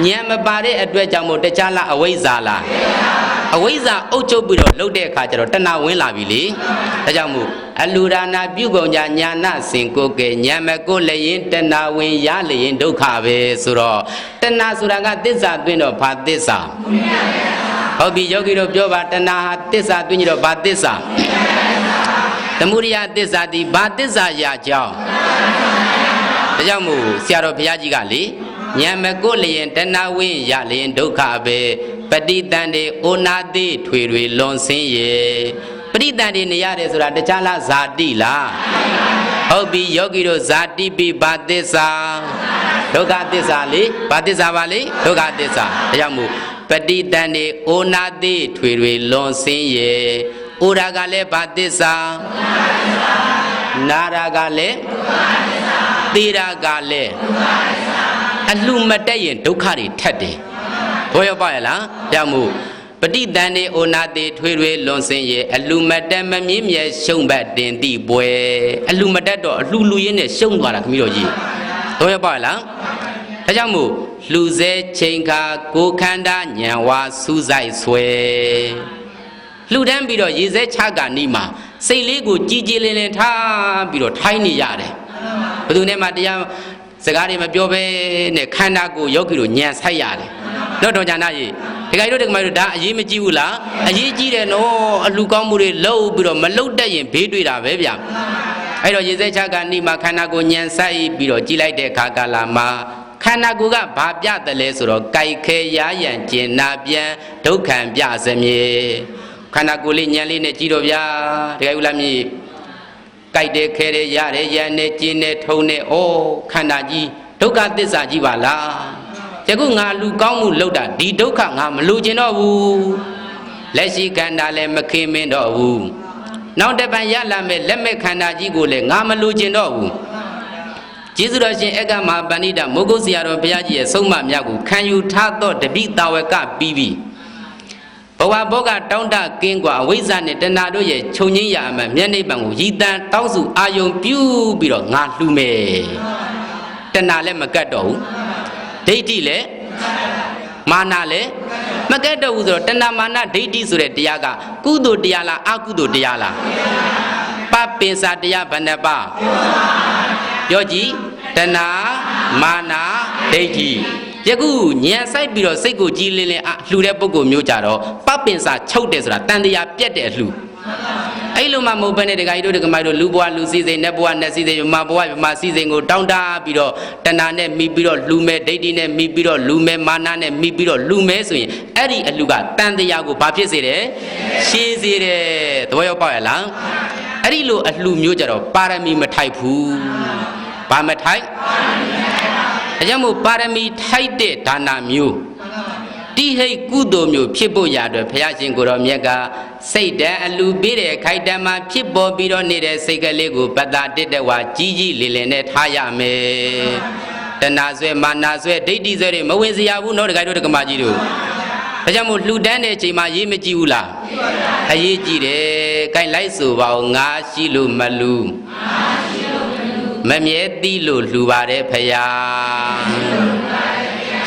S1: ညံမပါတဲ့အတွက်ကြောင့်မို့တခြားလားအဝိဇ္ဇာလားအဝိဇ္ဇာအုပ်ချုပ်ပြီးတော့လှုပ်တဲ့အခါကျတော့တဏှာဝင်လာပြီလေဒါကြောင့်မို့အလူဒါနာပြုကုန်ကြညာနာစင်ကိုကဲညံမကုတ်လျင်တဏှာဝင်ရလျင်ဒုက္ခပဲဆိုတော့တဏှာဆိုတာကသစ္စာသွင်းတော့ဘာသစ္စာဟုတ်ပြီယောဂီတို့ပြောပါတဏှာဟာသစ္စာသွင်းကြတော့ဘာသစ္စာသမုဒိယသစ္စာဒီဘာသစ္စာရာကြောင်းဒါကြောင့်မို့ဆရာတော်ဘုရားကြီးကလေညံမကုတ်လျင်တဏှာဝင်ရလျင်ဒုက္ခပဲပฏิတန်တေဩနာတိထွေတွေလွန်ဆင်းရဲ့ပฏิတန်တေနေရတယ်ဆိုတာတခြားလားဇာတိလားဟုတ်ပြီယောဂီတို့ဇာတိပိဘာသစ္စာဒုက္ခသစ္စာလေဘာသစ္စာပါလေဒုက္ခသစ္စာဒါကြောင့်မို့ပฏิတန်တေဩနာတိထွေတွေလွန်ဆင်းရဲ့ဩရာကလည်းဘာသစ္စာနာရာကလည်းသေရာကလည်းအလှမတက်ရင်ဒုက္ခတွေထက်တယ်ဘောရပါရဲ့လားကြောင့်မို့ပฏิတန်နေဩနာတိထွေတွေလွန်စင်ရဲ့အလှမတက်မမြင့်မြဲရှုံးဘတ်တင်တိပွဲအလှမတက်တော့အလှလူရင်းနဲ့ရှုံးသွားတာခမီးတော်ကြီးဘောရပါရဲ့လားဒါကြောင့်မို့လှူစေချိန်ခါကိုခန္ဓာညံဝါစူးဆိုင်ဆွဲလှူဒန်းပြီးတော့ရေစဲချကာနီးမှာစိတ်လေးကိုကြည်ကြည်လင်လင်ထားပြီးတော့ထိုင်းနေရတယ် ဘယ်သူနဲ့မှတရားစကားတွေမပြောဘဲနဲ့ခန္ဓာကိုယ်ယောဂီတို့ညံဆိုင်ရတယ်တော့တော်ကြနာကြီးဒီကိတို့ဒီကမတို့ဒါအရေးမကြီးဘူးလားအရေးကြီးတယ်နော်အလူကောင်းမှုတွေလှုပ်ပြီးတော့မလှုပ်တတ်ရင်ဘေးတွေ့တာပဲဗျအဲ့တော့ရေစဲချကနိမှာခန္ဓာကိုယ်ညံဆိုင်ပြီးတော့ကြီးလိုက်တဲ့ခါကာလမှာခန္ဓာကိုယ်ကဘာပြတယ်လဲဆိုတော့ကြိုက်ခဲရာရန်ကျင်နာပြန်ဒုက္ခံပြစမြေခန္ဓာကိုယ်လေးညံလေးနဲ့ကြည့်တော့ဗျာဒီကိဦးလားမြည်ကြိုက်တယ်ခဲတယ်ရတယ်ရန်နဲ့ကျင်နဲ့ထုံနဲ့ဩခန္ဓာကြီးဒုက္ခသစ္စာကြီးပါလားယခုငါလူကောင်းမှုလုပ်တာဒီဒုက္ခငါမလိုချင်တော့ဘူးလက်ရှိခန္ဓာလည်းမခင်မင်းတော့ဘူးနောက်တစ်ပံရလာမဲ့လက်မဲ့ခန္ဓာကြီးကိုလည်းငါမလိုချင်တော့ဘူးကျေးဇူးတော်ရှင်အက္ခမဟာပဏိတမိုးကုတ်ဆရာတော်ဘုရားကြီးရဲ့ဆုံးမများကိုခံယူထားသောတပိတာဝကပြီးပြီဘဝဘောကတောင်းတကင်းกว่าအဝိဇ္ဇာနဲ့တဏှာတို့ရဲ့ခြုံငင်းရာအမှမျက်နှိပ်ပံကိုရည်တန်တောင်းစုအာယုံပြုပြီးတော့ငါလှူမယ်တဏှာလည်းမကတ်တော့ဘူးဒိဋ္ဌိလည်းမာနလည်းမကတ်တော့ဘူးဆိုတော့တဏှာမာနဒိဋ္ဌိဆိုတဲ့တရားကကုသိုလ်တရားလားအကုသိုလ်တရားလားပပင်စာတရားဘယ်နှပါပြောကြည့်တဏှာမာနဒိဋ္ဌိယခုညံဆိုင်ပြီးတော့စိတ်ကိုကြည်လင်းလင်းလှူတဲ့ပုဂ္ဂိုလ်မျိုးကြတော့ပပင်စာချုပ်တယ်ဆိုတာတန်တရားပြက်တဲ့လှူအဲ့လိုမှမဟုတ်ဘဲနဲ့ဒကာကြီးတို့ဒကာမကြီးတို့လူဘဝလူစည်းစိမ်နတ်ဘဝနတ်စည်းစိမ်မဘဝမစည်းစိမ်ကိုတောင်းတပြီးတော့တဏှာနဲ့မိပြီးတော့လှူမဲဒိဋ္ဌိနဲ့မိပြီးတော့လှူမဲမာနနဲ့မိပြီးတော့လှူမဲဆိုရင်အဲ့ဒီအလှူကတန်တရားကိုဘာဖြစ်စေတယ်ရှင်းစေတယ်သဘောရောက်ပါရဲ့လားအဲ့ဒီလိုအလှူမျိုးကြတော့ပါရမီမထိုက်ဘူးဘာမထိုက်ဒါကြောင့်မို့ပါရမီထိုက်တဲ့ဒါနမျိုးတိဟိတ်ကုသိုလ်မျိုးဖြစ်ဖို့ရအတွက်ဘုရားရှင်ကိုယ်တော်မြတ်ကစိတ်တန်အလူပေးတဲ့ခိုက်တံမှာဖြစ်ပေါ်ပြီးတော့နေတဲ့စိတ်ကလေးကိုပတ္တာတစ်တဝါကြီးကြီးလေးလေးနဲ့ထားရမယ်တဏှာဆွဲမာနဆွဲဒိဋ္ဌိဆွဲတွေမဝင်စရာဘူးနော်ဒကာတို့ဒကာမကြီးတို့ဒါကြောင့်မို့လှူဒန်းတဲ့အချိန်မှာရေးမကြည့်ဘူးလားအရေးကြီးတယ်ခိုင်လိုက်ဆိုပါဦးငါရှိလို့မလူမမြဲသိလို့လှူပါတယ်ဖယား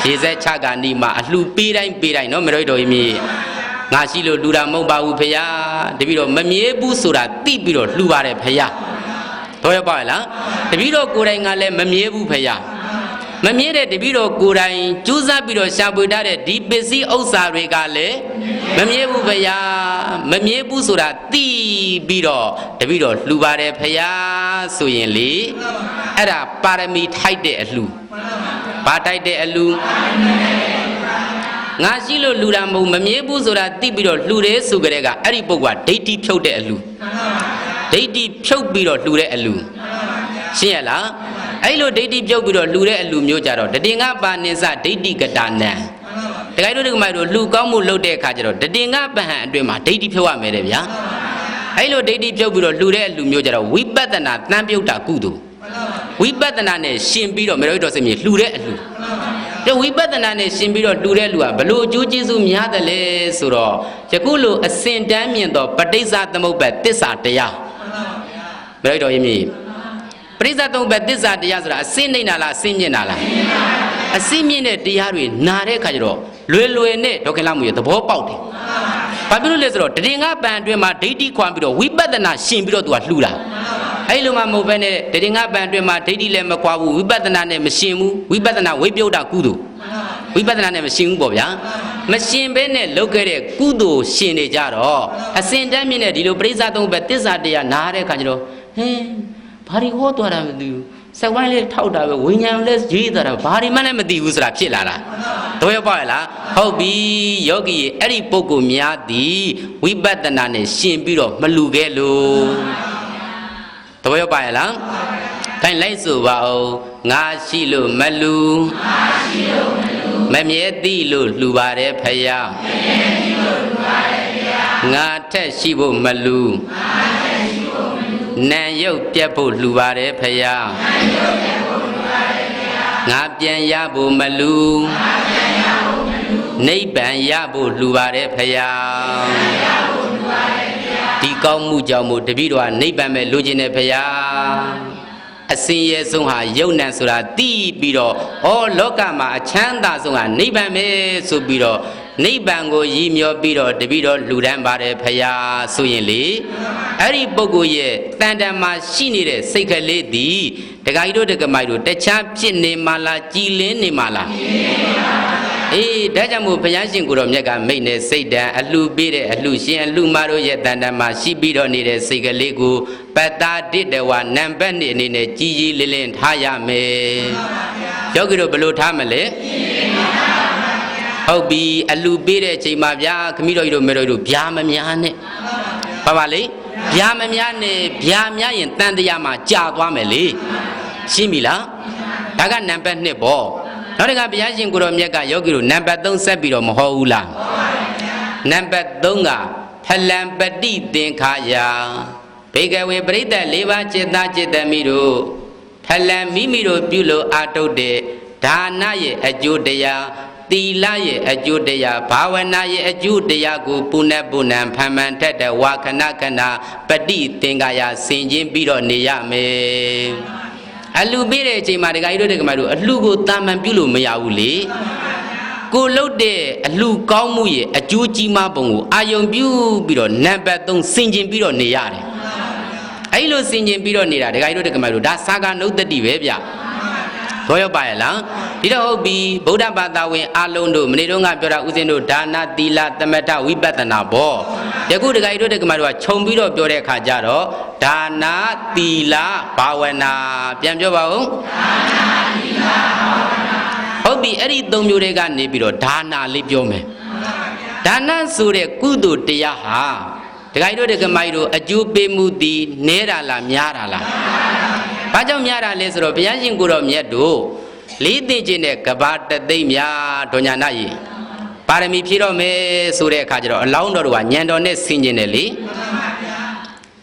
S1: ရေစက်ချကနီမှာအလှပေးတိုင်းနော်မတော်တော်ကြီးမြေငါရှိလို့လှူတာမဟုတ်ပါဘူးဖယားတပည့်တော်မမြဲဘူးဆိုတာသိပြီးတော့လှူပါတယ်ဖယားတော့ရပါလားတပည့်တော်ကိုယ်တိုင်ကလည်းမမြဲဘူးဖယားမမြဲတဲ့တပည့်တော်ကိုယ်တိုင်ကြိုးစားပြီးတော့ရှာဖွေထားတဲ့ဒီပစ္စည်းဥစ္စာတွေကလည်းမမြဲဘူးဖယားမမြဲဘူးဆိုတာသိပြီးတော့တပည့်တော်လှူပါတယ်ဖယားဆိုရင်လေအဲ့ဒါပါရမီထိုက်တဲ့အလှူဘာထိုက်တဲ့အလှူငါရှိလို့လှူတာမဟုတ်မမြဲဘူးဆိုတာသိပြီးတော့လှူတယ်ဆိုကြတဲ့ကအဲ့ဒီပုဂ္ဂိုလ်ကဒိဋ္ဌိဖြုတ်တဲ့အလှူဒိဋ္ဌိဖြုတ်ပြီးတော့လှူတဲ့အလှူရှင်းရလားအဲ့လိုဒိဋ္ဌိပြုတ်ပြီးတော့လှူတဲ့အလှမျိုးကြတော့တတင်္ဂပါနိစ္စဒိဋ္ဌိကတာနံတခိုင်တို့ဒီကမိုင်တို့လှူကောင်းမှုလုပ်တဲ့အခါကျတော့တတင်္ဂပဟံအတွင်းမှာဒိဋ္ဌိဖြုတ်ရမယ်တဲ့ဗျာအဲ့လိုဒိဋ္ဌိပြုတ်ပြီးတော့လှူတဲ့အလှမျိုးကြတော့ဝိပဿနာတန်ပြုတ်တာကုသိုလ်ဝိပဿနာနဲ့ရှင်ပြီးတော့မေတော်တော်စင်မြေလှူတဲ့အလှတဲ့ဝိပဿနာနဲ့ရှင်ပြီးတော့လှူတဲ့လူကဘလို့အကျိုးကျေးဇူးများတယ်လဲဆိုတော့ယခုလိုအစဉ်တန်းမြင့်သောပဋိစ္စသမုပ္ပါသစ္စာတရားမေတော်တော်ရင်မြေပရိစ္ဆသုံးဘက်သစ္စာတရားဆိုတာအစင်းနေတာလားအစင်းမြင့်တာလားအစင်းမြင့်တဲ့တရားတွေနာတဲ့အခါကျတော့လွယ်နဲ့ဒေါခင်လာမှုရဲ့သဘောပေါက်တယ်။ဘာဖြစ်လို့လဲဆိုတော့တတင်္ဂပံအတွင်းမှာဒိဋ္ဌိခွန်ပြီးတော့ဝိပဿနာရှင်ပြီးတော့သူကလှူတာ။အဲ့လိုမှမဟုတ်ဘဲနဲ့တတင်္ဂပံအတွင်းမှာဒိဋ္ဌိလည်းမခွာဘူးဝိပဿနာနဲ့မရှင်ဘူးဝိပဿနာဝိပယုတ်တာကုသိုလ်ဝိပဿနာနဲ့မရှင်ဘူးပေါ့ဗျာ။မရှင်ဘဲနဲ့လုပ်ခဲ့တဲ့ကုသိုလ်ရှင်နေကြတော့အစဉ်တန်းမြင့်တဲ့ဒီလိုပရိစ္ဆသုံးဘက်သစ္စာတရားနာတဲ့အခါကျတော့ဟင်းဘာတွေဟောသွားတာမသိဘူးစက်ဝိုင်းလေးထောက်တာပဲဝိညာဉ်လည်းရေးသွားတာဘာတွေမှလည်းမသိဘူးဆိုတာဖြစ်လာတာတော့ရပါ့လားဟုတ်ပြီယောဂီအဲ့ဒီပုဂ္ဂိုလ်များသည်ဝိပဿနာနဲ့ရှင်ပြီးတော့မလူခဲ့လို့တော့ရပါ့လားခိုင်းလိုက်ဆိုပါဦးငါရှိလို့မလူမမြဲသိလို့လှူပါတယ်ဖယားငါထက်ရှိဖို့မလူနံရုပ်ပြတ်ဖို့လှူပါတယ်ဖယားငါပြန်ရဖို့မလူနိဗ္ဗာန်ရဖို့လှူပါတယ်ဖယားဒီကောင်းမှုကြောင့်မို့တပည့်တော်ကနိဗ္ဗာန်ပဲလိုချင်တယ်ဖယားအစင်းရဲဆုံးဟာယုံနံဆိုတာသိပြီးတော့ဩလောကမှာအချမ်းသာဆုံးဟာနိဗ္ဗာန်ပဲဆိုပြီးတော့နိဗ္ဗာန်ကိုရည်မျှော်ပြီးတော့တပည့်တော်လှူဒန်းပါတယ်ဖယားဆိုရင်လေအဲ့ဒီပုဂ္ဂိုလ်ရဲ့တန်တန်မှာရှိနေတဲ့စိတ်ကလေးသည် တခါကြီးတို့တက္ကမကြီးတို့တခြားဖြစ်နေမှလားကြည်လင်းနေမှလားအေးဒါကြောင့်မို့ဘုရားရှင်ကိုတော်မြတ်ကမိတ်နဲ့စိတ်တန်အလှပေးတဲ့အလှရှင်အလှမတို့ရဲ့တန်တန်မှာရှိပြီးတော့နေတဲ့စိတ်ကလေးကိုပတ္တာတိတဝနံပါတ်2အနေနဲ့ကြီးကြီးလင်းလင်းထားရမယ်ယောဂီတို့ဘယ်လိုထားမလဲဟုတ်ပြီအလှပေးတဲ့အချိန်မှာဗျာခမီးတော်ကြီးတို့မေတော်ကြီးတို့ဗျာမများနဲ့ပါပါလေဗျာမများနဲ့ဗျာများရင်တန်တရားမှာကြာသွားမယ်လေရှင်းပြီလားဒါကနံပါတ်2ပေါ့နောက်တစ်ခါဘုရားရှင်ကိုတော်မြတ်ကယောဂီတို့နံပါတ်3ဆက်ပြီးတော့မဟောဘူးလားနံပါတ်3ကဖလံပတိသင်္ခာယာဘေကဝေပရိသတ်၄ပါးจิตသားจิตသမီးတို့ဖလံမိမိတို့ပြုလို့အာထုတ်တဲ့ဒါနရဲ့အကျိုးတရားသီလရဲ့အကျိုးတရားဘာဝနာရဲ့အကျိုးတရားကိုပုဏ္ဏပုဏ္ဏဖန်မှန်ထက်တဲ့ဝါခဏခဏပတိသင်္ခာယာဆင်ခြင်ပြီးတော့နေရမယ်အလှပေးတဲ့အချိန်မှာဒကာကြီးတို့ဒကာမတို့အလှကိုတာမန်ပြုလို့မရဘူးလေကိုလှုပ်တဲ့အလှကောင်းမှုရဲ့အကျိုးကြီးမားပုံကိုအာယုံပြုပြီးတော့နံပါတ်3ဆင်ခြင်ပြီးတော့နေရတယ်အဲ့လိုဆင်ခြင်ပြီးတော့နေတာဒကာကြီးတို့ဒကာမတို့ဒါသာကနုတ္တိပဲဗျဘောရောက်ပါရဲ့လားဒီတော့ဟုတ်ပြီဗုဒ္ဓဘာသာဝင်အလုံးတို့မနေ့တုန်းကပြောတာဥစဉ်တို့ဒါနသီလသမထဝိပဿနာဘောယခုဒကာကြီးတို့ဒကာမတို့ကခြုံပြီးတော့ပြောတဲ့အခါကျတော့ဒါနသီလဘာဝနာပြန်ပြောပါဦးဒါနသီလဘာဝနာဟုတ်ပြီအဲ့ဒီ3မျိုးတွေကနေပြီးတော့ဒါနလေးပြောမယ်ဒါနဆိုတဲ့ကုသိုလ်တရားဟာဒကာကြီးတို့ဒကာမကြီးတို့အကျိုးပေးမှုသည်နဲတာလားများတာလားဘာကြောင့်များတာလဲဆိုတော့ဘုရားရှင်ကိုတော်မြတ်တို့လေးသိခြင်းနဲ့ကဘာတသိမ့်များဒုညာနာကြီးပါရမီဖြည့်တော့မယ်ဆိုတဲ့အခါကျတော့အလောင်းတော်တို့ကညံတော်နဲ့ဆင်ကျင်တယ်လေ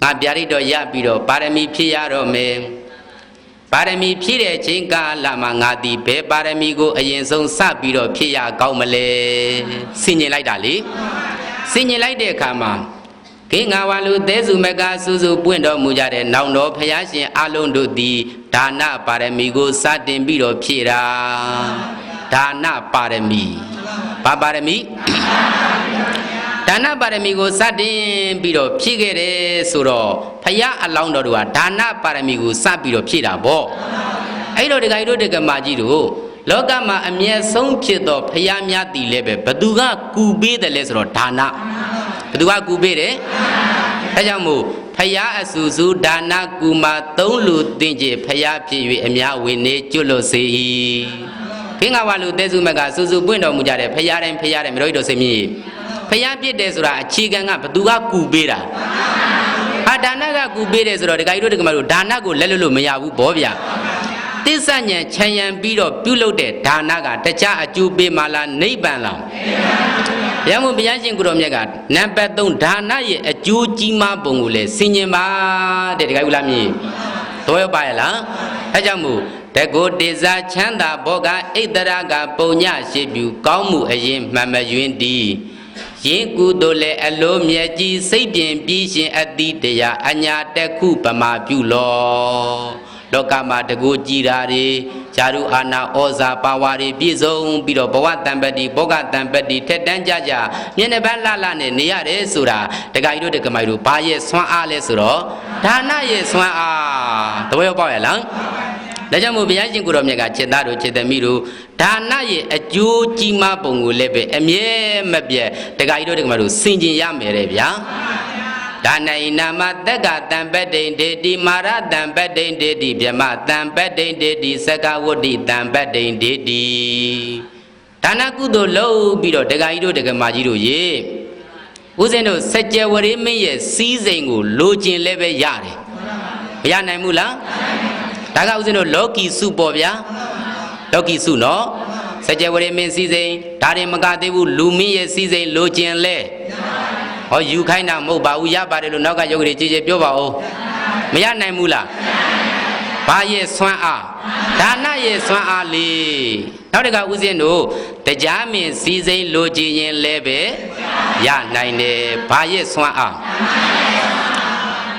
S1: ငါဗျာဒိတ်တော်ရပြီးတော့ပါရမီဖြည့်ရတော့မယ်ပါရမီဖြည့်တဲ့အချိန်ကာလမှာငါသည်ဘယ်ပါရမီကိုအရင်ဆုံးစပြီးတော့ဖြည့်ရကောင်းမလဲဆင်ကျင်လိုက်တာလေဆင်ကျင်လိုက်တဲ့အခါမှာခေငါဝါလူသဲစုမကစူးစူးပွင့်တော်မူကြတဲ့နောင်တော်ဖရာရှင်အလုံးတို့သည်ဒါနပါရမီကိုစတင်ပြီးတော့ဖြည့်တာဒါနပါရမီဘာပါရမီဒါနပါရမီကိုစတင်ပြီးတော့ဖြည့်ခဲ့တယ်ဆိုတော့ဖရာအလောင်းတော်တို့ကဒါနပါရမီကိုစပြီးတော့ဖြည့်တာပေါ့အဲ့တော့ဒကာကြီးတို့ဒကာမကြီးတို့လောကမှာအမျက်ဆုံးဖြစ်သောဖရာများတည်လဲပဲဘသူကကူပေးတယ်လဲဆိုတော့ဒါနဘသူကကူပေးတယ်အဲကြောင့်မို့ဖယားအဆူဆူဒါနကူမာ3လူတင်ကြဖယားဖြစ်၍အများဝင်နေကျွတ်လို့စေ၏ခေငါဝါလူသဲစုမကဆူဆူပွင့်တော်မူကြတဲ့ဖယားတိုင်းမတော်တို့စိတ်မြည်ဖယားပြစ်တယ်ဆိုတာအခြေခံကဘသူကကူပေးတာဒါနကကူပေးတယ်ဆိုတော့ဒကာကြီးတို့ဒကာမတို့ဒါနကိုလက်လို့မရဘူးဘောဗျာသစ္စာဉာဏ်ခြံရံပြီးတော့ပြုလုပ်တဲ့ဒါနကတခြားအကျိုးပေးမှလားနိဗ္ဗာန်လားဘုရားဘုရားရှင်ကိုတော်မြတ်ကနံပါတ်3ဒါနရဲ့အကျိုးကြီးမားပုံကိုလည်းဆင်ញင်ပါတဲ့တခါဘူးလားမြည်တော်ရပါရဲ့လားအဲကြောင့်မို့တကောတေဇာချမ်းသာဘောကဣတရကပုံညရှိပြုကောင်းမှုအရင်မှန်မယွင်းတည်ယင်းကုသိုလ်လည်းအလိုမြတ်ကြီးစိတ်ပြင်ပြီးရှင်အတိတရားအညာတက်ခုပမာပြုလောလောကမှာတကူကြည်တာတွေဇာရုအာနာဩဇာပါဝါတွေပြည့်စုံပြီးတော့ဘဝတံပတ္တိဘောဂတံပတ္တိထက်တန်းကြကြမျက်နှာပန်းလှလှနဲ့နေရတယ်ဆိုတာဒကာကြီးတို့ဒကာမကြီးတို့ဘာရဲ့ဆွမ်းအားလဲဆိုတော့ဒါနရဲ့ဆွမ်းအားတပည့်ပေါက်ရလားဒါကြောင့်မို့ဘုရားရှင်ကိုတော်မြတ်ကจิตသားတို့จิตသမီးတို့ဒါနရဲ့အကျိုးကြီးမားပုံကိုလည်းပဲအမြဲမပြတ်ဒကာကြီးတို့ဒကာမတို့ဆင်ခြင်ရမယ်တဲ့ဗျာဒါနဣနာမတက္ကတံပတ္တိဒေတိမာရတံပတ္တိဒေတိဗြဟ္မတံပတ္တိဒေတိသက္ကဝတ္တိတံပတ္တိဒေတိဒါနကုသိုလ်လုပ်ပြီးတော့ဒကာကြီးတို့ဒကာမကြီးတို့ရေဦးဇင်းတို့စัจ java ဝရိမင်းရဲ့စီးစိမ်ကိုလိုချင်လည်းပဲရတယ်မရနိုင်ဘူးလားဒါကဦးဇင်းတို့လောကီစုပေါ့ဗျာလောကီစုနော်စัจ java ဝရိမင်းစီးစိမ်ဒါတွေမကသေးဘူးလူမင်းရဲ့စီးစိမ်လိုချင်လဲဟောယူခိုင်းတာမဟုတ်ပါဘူးရပါတယ်လို့နောက်ကယောဂီတွေကြည်ကြည်ပြောပါဦးမရနိုင်ဘူးလားဘာရဲ့ဆွမ်းအားဒါနရဲ့ဆွမ်းအားလေနောက်တကဦးဇင်းတို့တရားမင်းစီစိမ်လိုချင်ရင်လည်းပဲရနိုင်တယ်ဘာရဲ့ဆွမ်းအား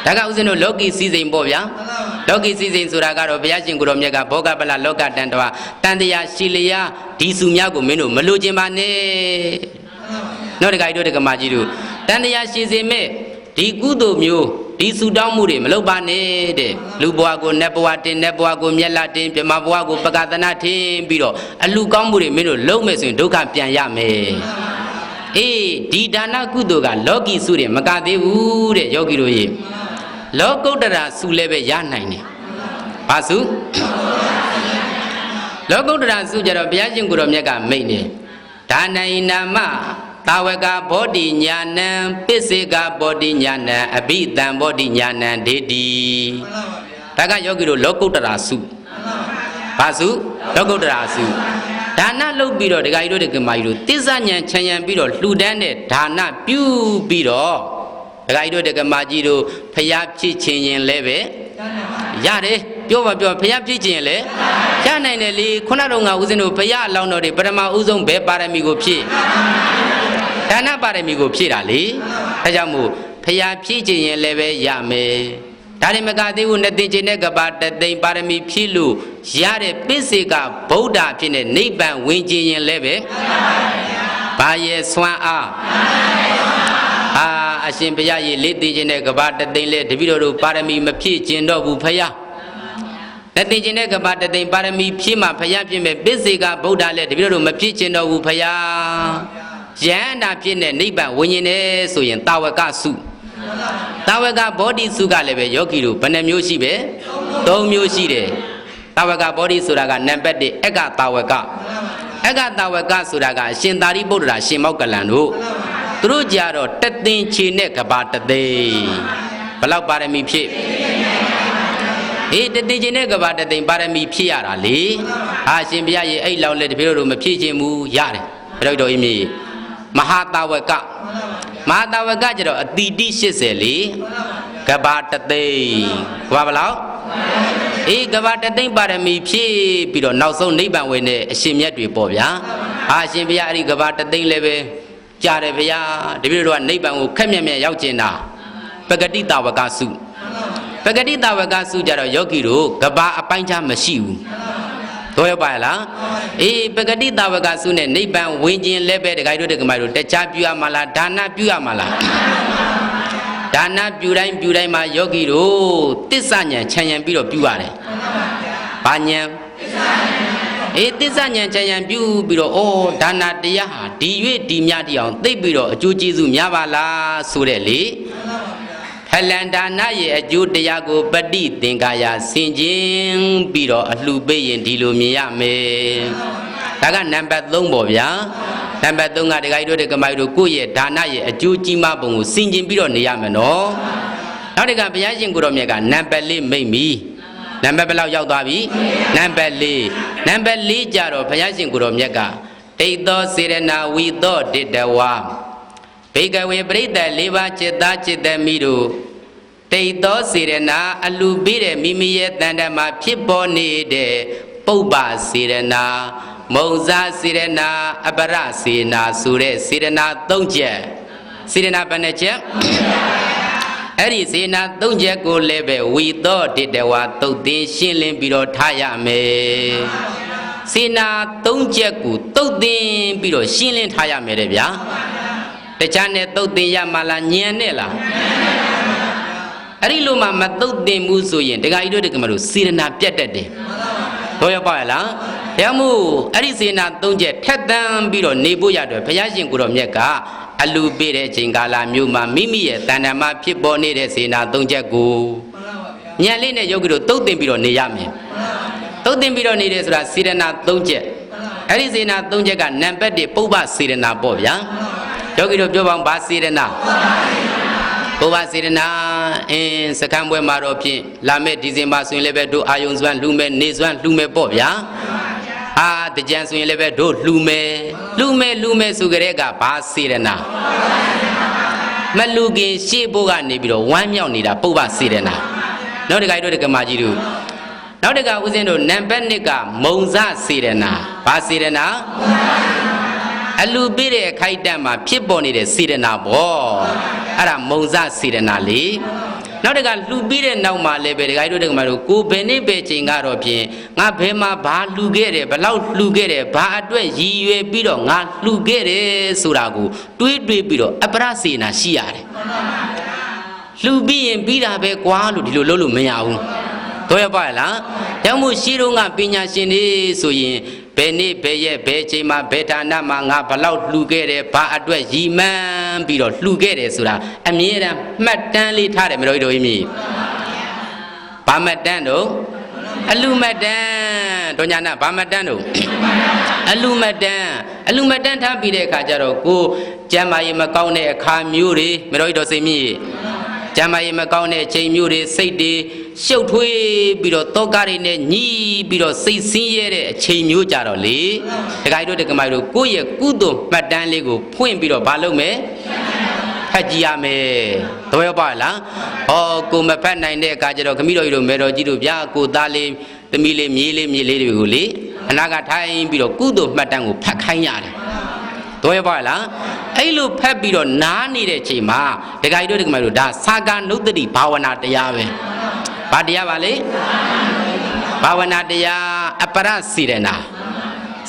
S1: ဒါကဦးဇင်းတို့လောကီစီစိမ်ပေါ့ဗျာလောကီစီစိမ်ဆိုတာကတော့ဘုရားရှင်ကိုယ်တော်မြတ်ကဘောဂပလလောကတန်တဝတန်တရားရှိလျာဒီစုများကိုမင်းတို့မလိုချင်ပါနဲ့နောက်တကကြီးတို့တကမာကြီးတို့တန်တရားရှိစေမဲ့ဒီကုသိုလ်မျိုး ဒီစုတောင်းမှုတွေမလုပ်ပါနဲ့တဲ့လူဘဝကိုနတ်ဘဝတင်နတ်ဘဝကိုမျက်လာတင်ပြမဘဝကိုပကသနာထင်ပြီးတော့အလူကောင်းမှုတွေမင်းတို့လုံးမယ်ဆိုရင်ဒုက္ခပြန်ရမယ်အေးဒီဒါနကုသိုလ်ကလောကီစုတွေမကသေးဘူးတဲ့ယောဂီတို့ရေလောကုတ္တရာစုလည်းပဲရနိုင်တယ်ဘာစုလောကုတ္တရာစုကြတော့ဘုရားရှင်ကိုယ်တော်မြတ်ကမိန့်တယ်ဒါနိနာမသာဝကဘောဓိညာဏံပစ္စေကဘောဓိညာဏံအဘိတံဘောဓိညာဏံဒေတိဒါကယောဂီတို့လောကုတ္တရာစုဘာစုလောကုတ္တရာစုဒါနလုပ်ပြီးတော့ဒကာကြီးတို့ဒကာမကြီးတို့သစ္စာဉာဏ်ချမ်းရံပြီးတော့လှူဒန်းတဲ့ဒါနပြုပြီးတော့ဒကာကြီးတို့ဒကာမကြီးတို့ဖျားဖြစ်ခြင်းရင်လည်းပဲရတယ်ပြောပါပြောဖျားဖြစ်ခြင်းရင်လည်းရနိုင်တယ်လေခုနတော့ငါဦးဇင်းတို့ဖျားအလောင်းတော်တွေပထမဦးဆုံးဘယ်ပါရမီကိုဖြည့်ဒါနပါရမီကိုဖြည့်တာလေဒါကြောင့်မို့ဖျားဖြစ်ခြင်းရင်လည်းပဲရမယ်ဒါရင်မကသေးဘူးနှစ်သိချင်းနဲ့ကဘာတသိမ့်ပါရမီဖြည့်လို့ရတဲ့ပစ္စေကဗုဒ္ဓဖြစ်တဲ့နိဗ္ဗာန်ဝင်ခြင်းရင်လည်းပဲဘာရဲ့ဆွမ်းအားအရှင်ဘုရားရေလေးသိချင်းနဲ့ကဘာတသိမ့်လဲတပည့်တော်တို့ပါရမီမဖြည့်ခြင်းတော့ဘူးဖျားလက်သိချင်းနဲ့ကဘာတသိမ့်ပါရမီဖြည့်မှဖျားဖြစ်မဲ့ပစ္စေကဗုဒ္ဓလည်းတပည့်တော်တို့မဖြည့်ခြင်းတော့ဘူးဖျားယန္တာဖြစ်တဲ့နိဗ္ဗာန်ဝင်ခြင်းနဲ့ဆိုရင်တာဝကစုတာဝကဘောဓိစုကလည်းပဲယောဂီတို့ဘယ်နှမျိုးရှိပဲ၃မျိုးရှိတယ်တာဝကဘောဓိဆိုတာကနံပါတ်1အက္ခတာဝကအက္ခတာဝကဆိုတာကအရှင်သာရိပုတ္တရာရှင်မောက္ကလန်တို့သူတို့ကြတော့တသင်္ချေနဲ့ကဘာတသိဘယ်လောက်ပါရမီဖြည့်ဟေးတသင်္ချေနဲ့ကဘာတသိပါရမီဖြည့်ရတာလေအာရှင်ဘုရားရေအဲ့လောက်လဲတပည့်တို့မဖြည့်ခြင်းဘူးရတယ်ဘယ်တော့တော်ကြီးမြေမဟာတာဝကမဟာတာဝကကျတော့အတိတိ80လေကဘာတသိကဘာဘလောက်အေးကဘာတသိပါရမီဖြည့်ပြီးတော့နောက်ဆုံးနိဗ္ဗာန်ဝင်တဲ့အရှင်မြတ်တွေပေါ့ဗျာအာရှင်ဘုရားအဲ့ဒီကဘာတသိလည်းပဲကြားတယ်ဗျာတပည့်တို့ကနိဗ္ဗာန်ကိုခက်မြက်မြက်ရောက်ကျင်တာပဂတိတာဝကစုပဂတိတာဝကစုကြတော့ယောဂီတို့ကဘာအပိုင်းခြားမရှိဘူးတို့ရပါလားအေးပဂတိတာဝကစုနဲ့နိဗ္ဗာန်ဝင်ခြင်းလည်းပဲတခါတို့တက္ကမတို့တခြားပြုရမှာလားဒါနပြုရမှာလားဒါနပြုတိုင်းမှာယောဂီတို့သစ္စာဉာဏ်ချမ်းရံပြီးတော့ပြုရတယ်ဘာဉာဏ်အေးသစ္စာဉာဏ်ချမ်းရံပြုပြီးတော့ဩဒါနတရားဟာဒီ၍ဒီမြတ်တရားသိပြီးတော့အကျိုးကျေးဇူးများပါလားဆိုတဲ့လေဖလန္ဒါနရဲ့အကျိုးတရားကိုပฏิသင်္ကာယဆင်ခြင်ပြီးတော့အလှူပေးရင်ဒီလိုမြင်ရမယ်ဒါကနံပါတ်3ပေါ့ဗျာနံပါတ်3ကဒကာကြီးတို့ဒကာမကြီးတို့ကိုယ့်ရဲ့ဒါနရဲ့အကျိုးကြီးမားပုံကိုဆင်ခြင်ပြီးတော့နေရမယ်နော်နောက်တစ်ခါဘုရားရှင်ကိုတော်မြတ်ကနံပါတ်4မိတ်မီနံပါတ်ဘယ်လောက်ရောက်သွားပြီနံပါတ်4ကြတော့ဘုရားရှင်ကိုတော်မြတ်ကတိတ်သောစေရနာဝီသောဒိတဝါဘေကဝေပရိသတ်၄ပါးจิตသားจิตသမီးတို့တိတ်သောစေရနာအလူပေးတဲ့မိမိရဲ့တန်တမှာဖြစ်ပေါ်နေတဲ့ပုပ္ပစေရနာမုံစားစေရနာအပရစေနာဆိုတဲ့စေရနာ၃ချက်စေရနာဘယ်နှချက်အဲ့ဒီစေနာ၃ချက်ကိုလည်းပဲဝီသောဒိတဝါသုတ်သင်ရှင်းလင်းပြီးတော့ထားရမယ်စေနာ၃ချက်ကိုသုတ်သင်ပြီးတော့ရှင်းလင်းထားရမယ်တဲ့ဗျာတခြားနဲ့သုတ်သင်ရမှာလားညံနဲ့လားအဲ့ဒီလိုမှမသုတ်သင်မှုဆိုရင်ဒကာကြီးတို့ဒကာမတို့စေနာပြတ်တတ်တယ်ဟုတ်ရပါရဲ့လားဒါမို့အဲ့ဒီစေနာ၃ချက်ထက်သန်ပြီးတော့နေဖို့ရတယ်ဘုရားရှင်ကိုတော်မြတ်ကအလူပေးတဲ့အချိန်ကာလမျိုးမှာမိမိရဲ့တဏ္ဍာမှာဖြစ်ပေါ်နေတဲ့စေနာ၃ချက်ကိုညံလေးနဲ့ယောဂီတို့သုတ်သင်ပြီးတော့နေရမယ်သုတ်သင်ပြီးတော့နေတယ်ဆိုတာစေနာ၃ချက်အဲ့ဒီစေနာ၃ချက်ကနံပါတ်1ပုပ္ပစေနာပေါ့ဗျာယောဂီတို့ပြောပါဦးဘာစေနာပုပ္ပစေနာစကံပွဲမှာတော့ဖြင့်လာမဲ့ဒီဇင်ဘာဆိုရင်လည်းပဲတို့အာယုံစွမ်းလှူမဲ့နေစွမ်းလှူမဲ့ပေါ့ဗျာတကြံဆိုရင်လည်းပဲတို့လှူမဲ့ဆိုကြတဲ့ကဘာစေနာမလူခင်ရှေ့ဘိုးကနေပြီးတော့ဝမ်းမြောက်နေတာပုပ္ပစေနာနောက်တစ်ခါတို့တက္ကမကြီးတို့နောက်တစ်ခါဦးဇင်းတို့နံပါတ်1ကမုံစစေနာဘာစေနာအလူပေးတဲ့ခိုက်တန့်မှာဖြစ်ပေါ်နေတဲ့စေတနာပေါ့အဲ့ဒါမုံစစေတနာလေနောက်တကလှူပြီးတဲ့နောက်မှာလည်းပဲဒကာကြီးတို့ဒကာမတို့ကိုဘယ်နေ့ပဲချိန်ကတော့ဖြင့်ငါဘယ်မှာဘာလှူခဲ့တယ်ဘယ်လောက်လှူခဲ့တယ်ဘာအတွက်ရည်ရွယ်ပြီးတော့ငါလှူခဲ့တယ်ဆိုတာကိုတွေးပြီးတော့အပရစေနာရှိရတယ် လူပြီးရင်ပြီးတာပဲကွာလို့ဒီလိုလုပ်လို့မရဘူးတော့ရပါလားဒါမှမဟုတ်ရှိတော့ငါပညာရှင်တွေဆိုရင်ဘယ်နေ့ဘယ်ရက်ဘယ်ချိန်မှာဘယ်ဌာနမှာငါဘလောက်လှူခဲ့တယ်ဘာအတွက်ရည်မှန်းပြီးတော့လှူခဲ့တယ်ဆိုတာအမြဲတမ်းမှတ်တမ်းလေးထားတယ်မတော်တို့ကြီးမြည်ဘာမှတ်တမ်းတော့အလူမှတ်တမ်းတို့ညာနာဘာမှတ်တမ်းတော့အလူမှတ်တမ်းထားပြီးတဲ့အခါကျတော့ကိုကျမ်းမာရေးမကောင်းတဲ့အခါမျိုးတွေမတော်တို့စိတ်မြည်ကျမ်းမာရေးမကောင်းတဲ့ချိန်မျိုးတွေစိတ်တွေရှုပ်ထွေးပြီးတော့တောကတွေနဲ့ညီးပြီးတော့စိတ်ဆင်းရဲတဲ့အချိန်မျိုးကြတော့လေဒကာတို့ဒကာမတို့ကိုယ့်ရဲ့ကုသိုလ်မှတ်တမ်းလေးကိုဖွင့်ပြီးတော့မလုပ်မယ်ဖတ်ကြည့်ရမယ်တော့ရပါလားဟောကိုမဖတ်နိုင်တဲ့အခါကျတော့ခမီးတော်ကြီးတို့မေတော်ကြီးတို့ဗျာကိုသားလေးသမီးလေးမြေးလေးတွေကိုလေအနာကထိုင်ပြီးတော့ကုသိုလ်မှတ်တမ်းကိုဖတ်ခိုင်းရတယ်တော့ရပါလားအဲ့လိုဖတ်ပြီးတော့နားနေတဲ့ချိန်မှာဒကာတို့ဒကာမတို့ဒါသာဂနုတ္တိဘာဝနာတရားပဲဘာတရားပါလဲဘာဝနာတရားအပရစေရနာ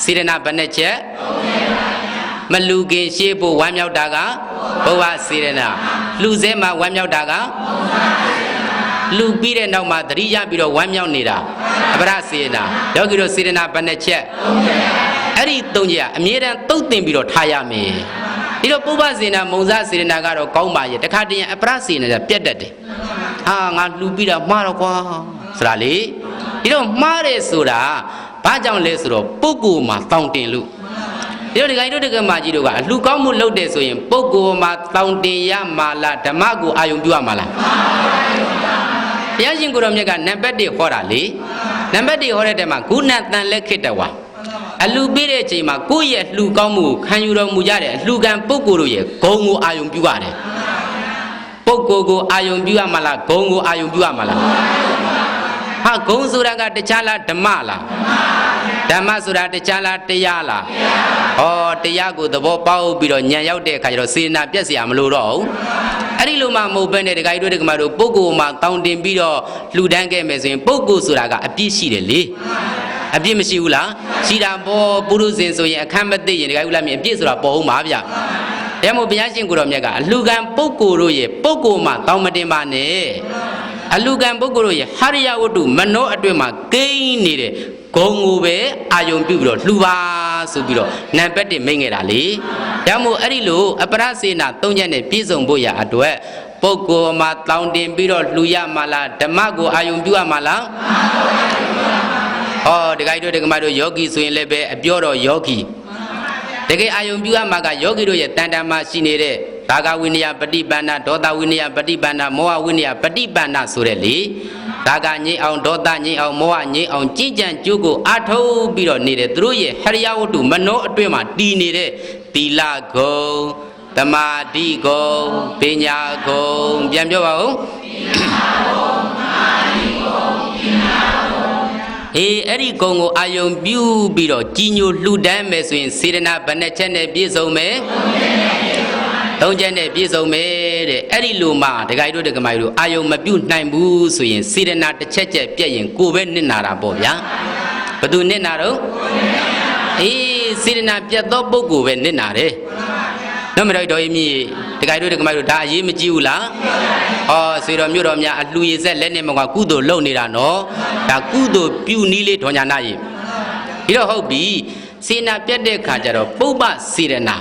S1: စေရနာဘယ်နှချက်မလူခင်ရှေ့ဖို့ဝမ်းမြောက်တာကဘဝစေရနာလူစဲမှာဝမ်းမြောက်တာကလူပြီးတဲ့နောက်မှာသတိရပြီးတော့ဝမ်းမြောက်နေတာအပရစေရနာယောဂီတို့စေရနာဘယ်နှချက်အဲ့ဒီ၃ချက်အမြဲတမ်းသုတ်တင်ပြီးတော့ထားရမယ်ဒီတော့ပုဗ္ဗစေနာမုံစားစေနာကတော့ကောင်းပါရဲ့တခါတည်းအပရစေနာပြတ်တတ်တယ်ဟာငါလှူပြီးတော့မှားတော့ကွာဆိုတာလေဒီတော့မှားတယ်ဆိုတာဘာကြောင့်လဲဆိုတော့ပုဂ္ဂိုလ်မှာတောင်းတင်လို့ဒီတော့ဒီကိတို့တက္ကမကြီးတို့ကအလှူကောင်းမှုလုပ်တယ်ဆိုရင်ပုဂ္ဂိုလ်မှာတောင်းတင်ရမှာလားဓမ္မကိုအာယုံပြုရမှာလားဘုရားရှင်ကိုရောမြတ်ကနံပါတ်1ဟောတာလေနံပါတ်1ဟောတဲ့တဲမှာဂုဏတန်လက်ခိတ္တဝါအလှူပေးတဲ့အချိန်မှာကိုယ့်ရဲ့လှူကောင်းမှုခံယူတော်မူကြတဲ့အလှူခံပုဂ္ဂိုလ်တို့ရဲ့ဂုဏ်ကိုအာယုံပြုရတယ်ပုဂ္ဂိုလ်ကိုအာယုံပြုရမှာလားဂုဏ်ကိုအာယုံပြုရမှာလားဟာဂုဏ်ဆိုတာကတခြားလားဓမ္မလားဓမ္မဆိုတာတခြားလားတရားလားဟောတရားကိုသဘောပေါက်ပြီးတော့ဉာဏ်ရောက်တဲ့အခါကျတော့စေနာပြက်เสียမလို့တော့ဘူးအဲ့ဒီလိုမှမဟုတ်ဘဲနဲ့ဒကာကြီးတို့ဒကာမတို့ပုဂ္ဂိုလ်မှာတောင်းတင်ပြီးတော့လှူဒန်းခဲ့မယ်ဆိုရင်ပုဂ္ဂိုလ်ဆိုတာကအပြည့်ရှိတယ်လေအပြည့်မရှိဘူးလားရှိတာပေါ်ပုရုဇဉ်ဆိုရင်အခမ်းမသိရင်ဒကာကြီးလာမြင်အပြည့်ဆိုတာပေါ်အောင်ပါဗျဒါမို့ဘုရားရှင်ကိုတော်မြတ်ကအလှူခံပုဂ္ဂိုလ်တို့ရဲ့ပုဂ္ဂိုလ်မှာတောင်းမတင်ပါနဲ့အလှူခံပုဂ္ဂိုလ်တို့ရဲ့ဟရိယဝတ္ထုမနောအတွင်းမှာကိန်းနေတဲ့ဂုံကိုပဲအာယုံပြုပြီးတော့လှူပါဆိုပြီးတော့နံပါတ်1မိန့်ခဲ့တာလေဒါမို့အဲ့ဒီလိုအပရစေနာ၃ချက်နဲ့ပြည့်စုံဖို့ရအတွက်ပုဂ္ဂိုလ်မှာတောင်းတင်ပြီးတော့လှူရမှာလားဓမ္မကိုအာယုံပြုရမှာလားဟောဒကာကြီးတို့ဒကာမတို့ယောဂီဆိုရင်လည်းပဲအပြောတော်ယောဂီတကယ်အာယုံပြုရမှာကယောဂီတို့ရဲ့တန်တမှာရှိနေတဲ့ဒါဂဝိနည်းပฏิပန္နဒေါသဝိနည်းပฏิပန္နမောဟဝိနည်းပฏิပန္နဆိုတဲ့လေဒါကငြိမ်းအောင်ဒေါသငြိမ်းအောင်မောဟငြိမ်းအောင်ကြည်ကြံကြိုးကိုအထုတ်ပြီးတော့နေတဲ့သူတို့ရဲ့ဟရိယဝတ္ထုမနောအတွင်းမှာတည်နေတဲ့သီလဂုံသမာဓိဂုံပညာဂုံပြန်ပြောပါဦးအဲ့ဒီဂုံကိုအာယုံပြုပြီးတော့ကြီးညိုလှူဒန်းမယ်ဆိုရင်စေတနာဘယ်နှချက်နဲ့ပြည့်စုံမယ်၃ချက်နဲ့ပြည့်စုံမယ်တဲ့အဲ့ဒီလိုမှဒကာကြီးတို့ဒကာမကြီးတို့အာယုံမပြုနိုင်ဘူးဆိုရင်စေတနာတစ်ချက်ချက်ပြည့်ရင်ကိုယ်ပဲနစ်နာတာပေါ့ဗျာဘယ်သူနစ်နာတော့စေတနာပြတ်သောပုဂ္ဂိုလ်ပဲနစ်နာတယ်နော်မတော်တော်ကြီးမြည်ဒကာကြီးတို့ဒကာမကြီးတို့ဒါအရေးမကြီးဘူးလားဟောစေတော်မြို့တော်များအလှူရည်ဆက်လက်နဲ့မကွာကုသိုလ်လုပ်နေတာနော်ဒါကုသိုလ်ပြုနည်းလေးဒေါ်ညာနာကြီးဒီတော့ဟုတ်ပြီစေနာပြတ်တဲ့ခါကျတော့ပုပ္ပစေတနာ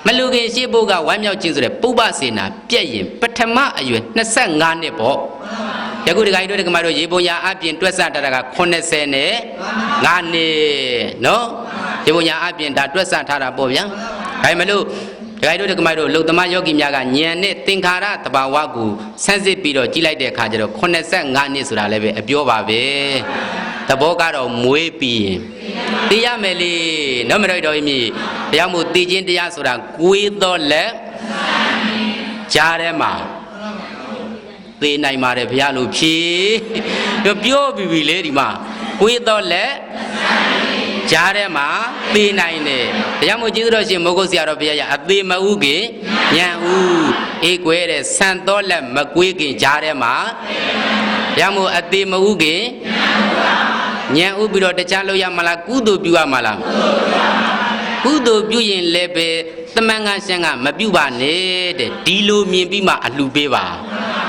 S1: မလူခင်ရှိဖို့ကဝမ်းမြောက်ခြင်းဆိုတဲ့ပုပ္ပစေနာပြည့်ရင်ပထမအရွယ်25နှစ်ပေါ့ယခုဒကာကြီးတို့ဒကာမတို့ရေပုံရအပြင်တွက်ဆတာက85နှစ်နော်ရေပုံရအပြင်ဒါတွက်ဆထားတာပေါ့ဗျာဒါမလို့ဒကာကြီးတို့ဒကာမတို့လုံသမားယောဂီများကဉာဏ်နဲ့သင်္ခါရတဘာဝကိုဆန်းစစ်ပြီးတော့ကြည့်လိုက်တဲ့အခါကျတော့85နှစ်ဆိုတာလည်းပဲအပြောပါပဲသဘောကတော့မွေးပြီးရင်သိရမယ်လေနော်မတော်တော်ကြီးမြည်တရားမို့သိချင်းတရားဆိုတာကိုယ်တော်လက်ကြားထဲမှာသိနိုင်ပါတယ်ဘုရားလို့ဖြေပြောပြီးပြီလေဒီမှာကိုယ်တော်လက်ကြားထဲမှာသိနိုင်တယ်တရားမို့ကျေးဇူးတော်ရှင်မိုးကုတ်ဆရာတော်ဘုရားအသေးမဥခင်ညံဥအေးကွဲတဲ့ဆန်တော်လက်မကွေးခင်ကြားထဲမှာတရားမို့အသေးမဥခင်ညံဥပြီးတော့တခြားလို့ရမလားကုသိုလ်ပြုရမလားကုသိုလ်ပြုရင်လည်းပဲသမန်ငါရှန်ကမပြုပါနဲ့တဲ့ဒီလိုမြင်ပြီးမှအလှူပေးပါ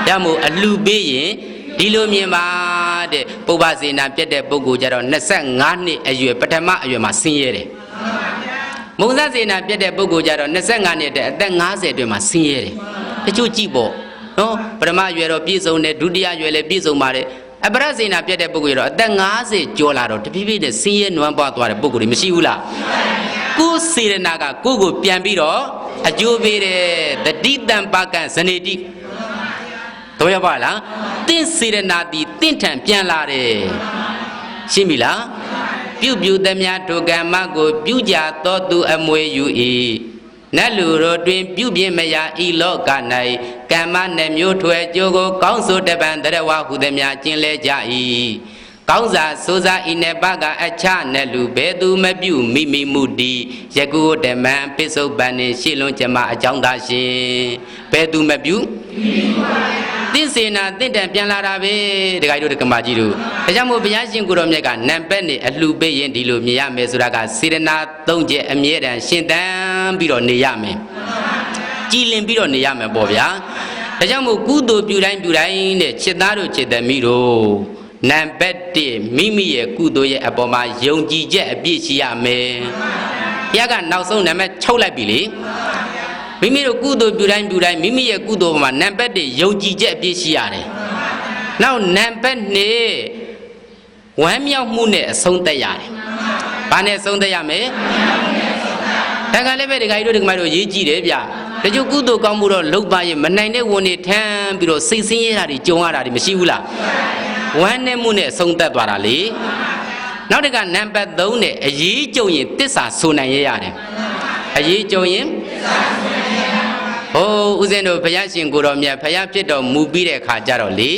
S1: ဒါမို့အလှပေးရင်ဒီလိုမြင်ပါတဲ့ပုဗ္ဗစေနာပြတ်တဲ့ပုဂ္ဂိုလ်ကြတော့25နှစ်အရွယ်ပထမအရွယ်မှာဆင်းရဲတယ်မုံစားစေနာပြတ်တဲ့ပုဂ္ဂိုလ်ကြတော့25နှစ်တဲ့အသက်50အတွင်းမှာဆင်းရဲတယ်တချို့ကြည့်ပေါ့နော်ပထမအရွယ်တော့ပြည့်စုံတယ်ဒုတိယအရွယ်လည်းပြည့်စုံပါတယ်အပရစေနာပြတ်တဲ့ပုဂ္ဂိုလ်ရောအသက်50ကျော်လာတော့တဖြည်းဖြည်းနဲ့ဆင်းရဲနွမ်းပွားသွားတဲ့ပုဂ္ဂိုလ်တွေမရှိဘူးလားကိုယ်စေရနာကကိုယ့်ကိုပြန်ပြီးတော့အကျိုးပေးတယ်တတိတံပါကံဇနေတိတော့ရပါလားတင့်စေရနာတိတင့်ထံပြန်လာတယ်ရှင်းပြီလားပြုသမျှဒုက္ခမကိုပြုကြတော်သူအမွေယူ၏နတ်လူတို့တွင်ပြုပြင်မရာဤလောက၌ကမ္မနှမျိုးထွယ်ကြိုးကိုကောင်းဆိုတပံတရဝဟုသမျှကျင်လဲကြ၏ကောင်းစာဆိုစာဤနေပါကအချနဲ့လူဘယ်သူမပြုမိမိမှုတည်ယကုဓမ္မံပိစုပန်နှင့်ရှေ့လွန်ကျမအကြောင်းသာရှင်ဘယ်သူမပြုသစ္စေနာတင့်တံပြန်လာတာပဲဒကာကြီးတို့ဒကမာကြီးတို့ဒါကြောင့်မို့ဘုရားရှင်ကိုရောမြတ်ကနံပါတ်နဲ့အလှပေးရင်ဒီလိုမြင်ရမယ်ဆိုတာကစေရနာ၃ချက်အမြဲတမ်းရှင်သန်ပြီးတော့နေရမယ်ကြည်လင်ပြီးတော့နေရမယ်ပေါ့ဗျာဒါကြောင့်မို့ကုသိုလ်ပြုတိုင်းနဲ့จิตသားတို့จิตသမီးတို့နံပါတ်1မိမိရဲ့ကုသိုလ်ရဲ့အပေါ်မှာယုံကြည်ချက်အပြည့်ရှိရမယ်ဘုရားကနောက်ဆုံးနံပါတ်6လိုက်ပြီလေမိမိတို့ကုသိုလ်ပြုတိုင်းမိမိရဲ့ကုသိုလ်ပေါ်မှာနံပါတ်1ယုံကြည်ချက်အပြည့်ရှိရတယ်နောက်နံပါတ်2ဝမ်းမြောက်မှုနဲ့အဆုံးသတ်ရတယ်ဘာနဲ့အဆုံးသတ်ရမလဲဒါကလည်းပဲဒကာကြီးတို့ဒကာမတို့ရေးကြည့်တယ်ဗျာတချို့ကုသိုလ်ကောင်းမှုတော့လုပ်ပါရင်မနိုင်တဲ့ဝန်တွေထမ်းပြီးတော့စိတ်ဆင်းရဲတာတွေကြုံရတာတွေမရှိဘူးလားဝမ်းနဲ့မှုနဲ့အဆုံးသတ်သွားတာလေနောက်တကနံပါတ်3နဲ့အရေးကြုံရင်တစ္ဆာဆိုနိုင်ရရတယ်အရေးကြုံရင်ဟိုဦးဇင်းတို့ဘုရားရှင်ကိုတော်မြတ်ဘုရားဖြစ်တော်မူပြီးတဲ့အခါကျတော့လေ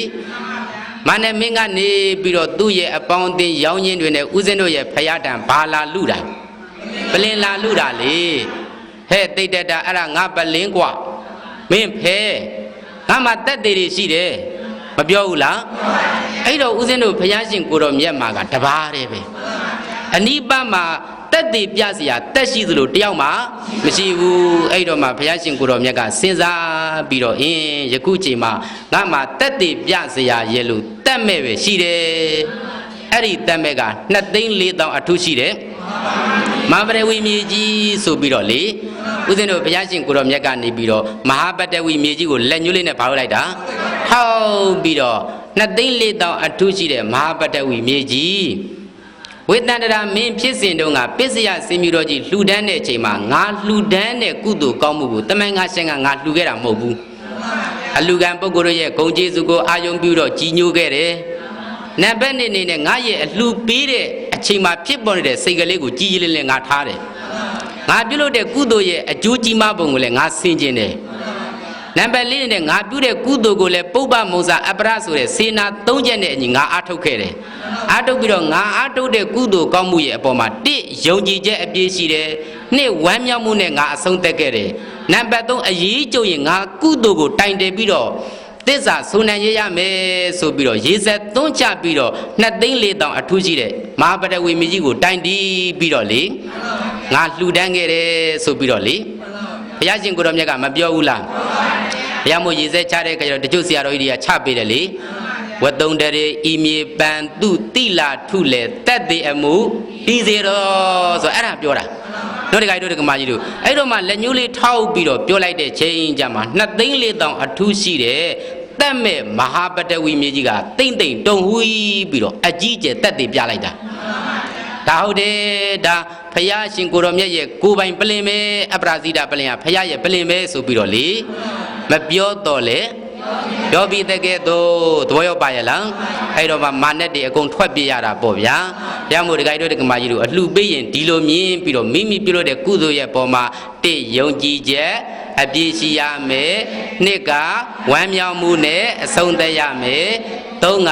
S1: မန္တမင်းကနေပြီးတော့သူ့ရဲ့အပေါင်းအသင်းရောင်းရင်းတွေနဲ့ဦးဇင်းတို့ရဲ့ဘုရားတန်ဘာလာလူတာပလင်လာလူတာလေဟဲ့တိတ်တက်တာအဲ့ဒါငါပလင်กว่าမင်းဖဲငါမှတက်သေးတွေရှိတယ်မပြောဘူးလားအဲ့တော့ဦးဇင်းတို့ဘုရားရှင်ကိုတော်မြတ်မှာကတပါးတည်းပဲအနိဗ္ဗာန်မှာတက်သေးပြเสียတက်ရှိသလိုတယောက်မှမရှိဘူးအဲ့တော့မှဘုရားရှင်ကိုတော်မြတ်ကစဉ်းစားပြီးတော့ယခုချိန်မှာငါမှတက်သေးပြเสียရဲ့လို့တက်မဲ့ပဲရှိတယ်အဲ့ဒီတက်မဲ့က2,400,000အထုရှိတယ်မဟာပတဝီမြေကြီးဆိုပြီးတော့လေဦးဇင်းတို့ဘုရားရှင်ကိုတော်မြတ်ကနေပြီးတော့မဟာပတဝီမြေကြီးကိုလက်ညှိုးလေးနဲ့ဘာလို့လိုက်တာထောက်ပြီးတော့2,400,000အထုရှိတဲ့မဟာပတဝီမြေကြီးဝေတန္တရာမင်းဖြစ်စဉ်တုန်းကပစ္စယစင်မြူတော်ကြီးလှူဒန်းတဲ့အချိန်မှာငါလှူဒန်းတဲ့ကုသိုလ်ကောင်းမှုကိုတမန်ငါရှင်ကငါလှူခဲ့တာမဟုတ်ဘူးအလူကံပုဂ္ဂိုလ်ရဲ့ဂုဏ်ကျေးဇူးကိုအာယုံပြုတော့ကြီးညိုခဲ့တယ်နံပါတ်1နဲ့ငါရဲ့အလှူပေးတဲ့အချိန်မှာဖြစ်ပေါ်နေတဲ့စိတ်ကလေးကိုကြီးကြီးလင်းလင်းငါထားတယ်ငါပြုလုပ်တဲ့ကုသိုလ်ရဲ့အကျိုးကြီးမားပုံကိုလည်းငါဆင်ခြင်တယ်နံပါတ်4နဲ့ငါပြုတဲ့ကုသိုလ်ကိုလည်းပုပ္ပမုံစာအပရဆိုတဲ့စေနာ3ချက်နဲ့အညီငါအားထုတ်ခဲ့တယ်အားထုတ်ပြီးတော့ငါအားထုတ်တဲ့ကုသိုလ်ကောင်းမှုရဲ့အပေါ်မှာ1ယုံကြည်ချက်အပြည့်ရှိတယ်2ဝမ်းမြောက်မှုနဲ့ငါအဆုံးသတ်ခဲ့တယ်နံပါတ်3အရေးကြုံရင်ငါကုသိုလ်ကိုတိုင်တယ်ပြီးတော့သစ္စာဆိုနိုင်ရမယ်ဆိုပြီးတော့ရေဆက်သွန်းချပြီးတော့2,400,000အထူးရှိတဲ့မဟာပတဝီမြေကြီးကိုတိုင်တီးပြီးတော့လေငါလှူဒန်းခဲ့တယ်ဆိုပြီးတော့လေဘုရားရှင်ကိုတော်မြတ်ကမပြောဘူးလားဘုရားမို့ရေဆက်ချတဲ့ခါကျတော့တချို့ဆရာတော်ကြီးတွေကချပေးတယ်လေဝတုံတရေဤမြေပန်သူတိလာထုလေတက်သေးအမှုပြီးစေတော့ဆိုအဲ့ဒါပြောတာတို့တကယ်တို့ကမာကြီးတို့အဲ့တော့မှလက်ညှိုးလေးထောက်ပြီးတော့ပြောလိုက်တဲ့ချိန်ကြမှာ2,400,000အထူးရှိတယ်တက်မဲ့မဟာပတဝီမြေကြီးကတိမ့်တိမ့်တုံဟူးပြီးတော့အကြီးကျယ်တက်သေးပြလိုက်တာဒါဟုတ်တယ်ဒါဖယားရှင်ကိုတော်မြတ်ရဲ့ကိုပိုင်ပလင်ပဲအပရာဇိတပလင်ကဖယားရဲ့ပလင်ပဲဆိုပြီးတော့လေမပြောတော့လေပြောပြီးတကယ်တော့သဘောရောက်ပါရဲ့လားအဲ့တော့မှမာနက်တွေအကုန်ထွက်ပြေးရတာပေါ့ဗျာဘုရားမို့တကယ်တို့တကမာကြီးတို့အလှပေးရင်ဒီလိုမြင်ပြီးတော့မိမိပြုလို့တဲ့ကုသိုလ်ရဲ့ပေါ်မှာ1ယုံကြည်ချက်အပြည့်ရှိရမယ်2ကဝမ်းမြောက်မှုနဲ့အဆုံးသတ်ရမယ်3က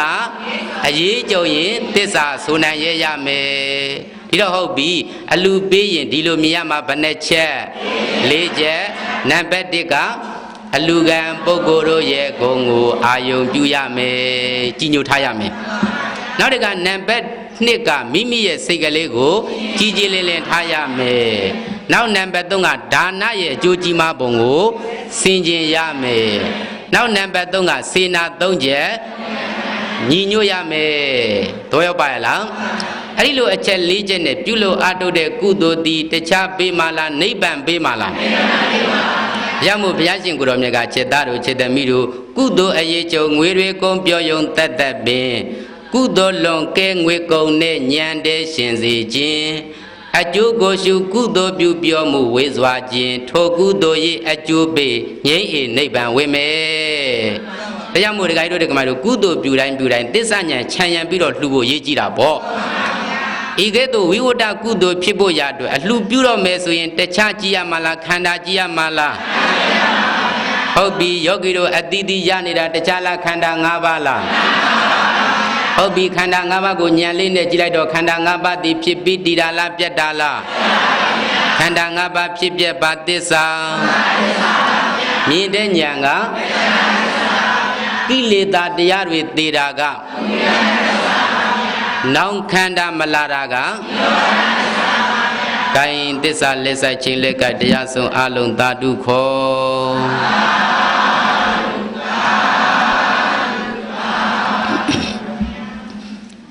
S1: အရေးကြုံရင်သစ္စာဆိုနိုင်ရမယ်ဒီတော့ဟုတ်ပြီအလှပေးရင်ဒီလိုမြင်ရမှာဘယ်နှချက်4ချက်နံပါတ်1ကအလူကံပုဂ္ဂိုလ်တို့ရဲ့ဂုဏ်ကိုအာယုံပြုရမယ်ကြီးညိုထားရမယ်နောက်တစ်ခါနံပါတ်2ကမိမိရဲ့စိတ်ကလေးကိုကြီးကြီးလင်းလင်းထားရမယ်နောက်နံပါတ်3ကဒါနရဲ့အကျိုးကြီးမားပုံကိုဆင်ခြင်ရမယ် နောက်နံပါတ်3ကစေနာ3ချက်ညီညွတ်ရမယ်တော့ရောက်ပါရဲ့လားအဲ့ဒီလိုအချက်4ချက်နဲ့ပြုလို့အားထုတ်တဲ့ကုသိုလ်ဒီတခြားပေးမလားနိဗ္ဗာန်ပေးမလားရမို့ဘုရားရှင်ကိုတော်မြတ်ကจิตသားတို့จิตသမီးတို့ကုသိုလ်အရေးကြုံငွေတွေကုန်ပြောယုံတတ်တတ်ပင်ကုသိုလ်လွန်ကဲငွေကုန်နဲ့ညံတဲ့ရှင်စီခြင်းအကျိုးကိုရှုကုသိုလ်ပြုပြောမှုဝေစွာခြင်းထိုကုသိုလ်၏အကျိုးပေးငြိမ်းအေနိဗ္ဗာန်ဝေမယ်တရားမို့ဒကာကြီးတို့ဒကာမတို့ကုသိုလ်ပြုတိုင်းသစ္စာဉာဏ်ခြံရံပြီးတော့လှူဖို့ရေးကြည့်တာပေါ့ဤကဲ့သို့ဝိဝတ္တကုသိုလ်ဖြစ်ဖို့ရအတွက်အလှပြုတော့မယ်ဆိုရင်တခြားကြည့်ရမှာလားခန္ဓာကြည့်ရမှာလားဟုတ်ပြီယောဂီတို့အတိတိရနေတာတခြားလားခန္ဓာ၅ပါးလားဟုတ်ပြီခန္ဓာ၅ပါးကိုဉာဏ်လေးနဲ့ကြည့်လိုက်တော့ခန္ဓာ၅ပါးသည်ဖြစ်ပြီးတည်တာလားပြတ်တာလားခန္ဓာ၅ပါးဖြစ်ပြပါသစ္စာမြင်တဲ့ဉာဏ်ကကိလေသာတရားတွေတည်တာကနောင်ခန္ဓာမလာတာကကိုင်သစ္စာလက်ဆိုင်ခြင်းလက်ကတရားဆုံးအလုံးသာဓုခော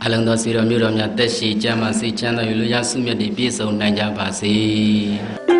S1: အလုံးသောစီတော်မြို့တော်များတက်ရှိကြမှာစိတ်ချမ်းသာယူလို့ရဆုမြတ်တွေပြည့်စုံနိုင်ကြပါစေ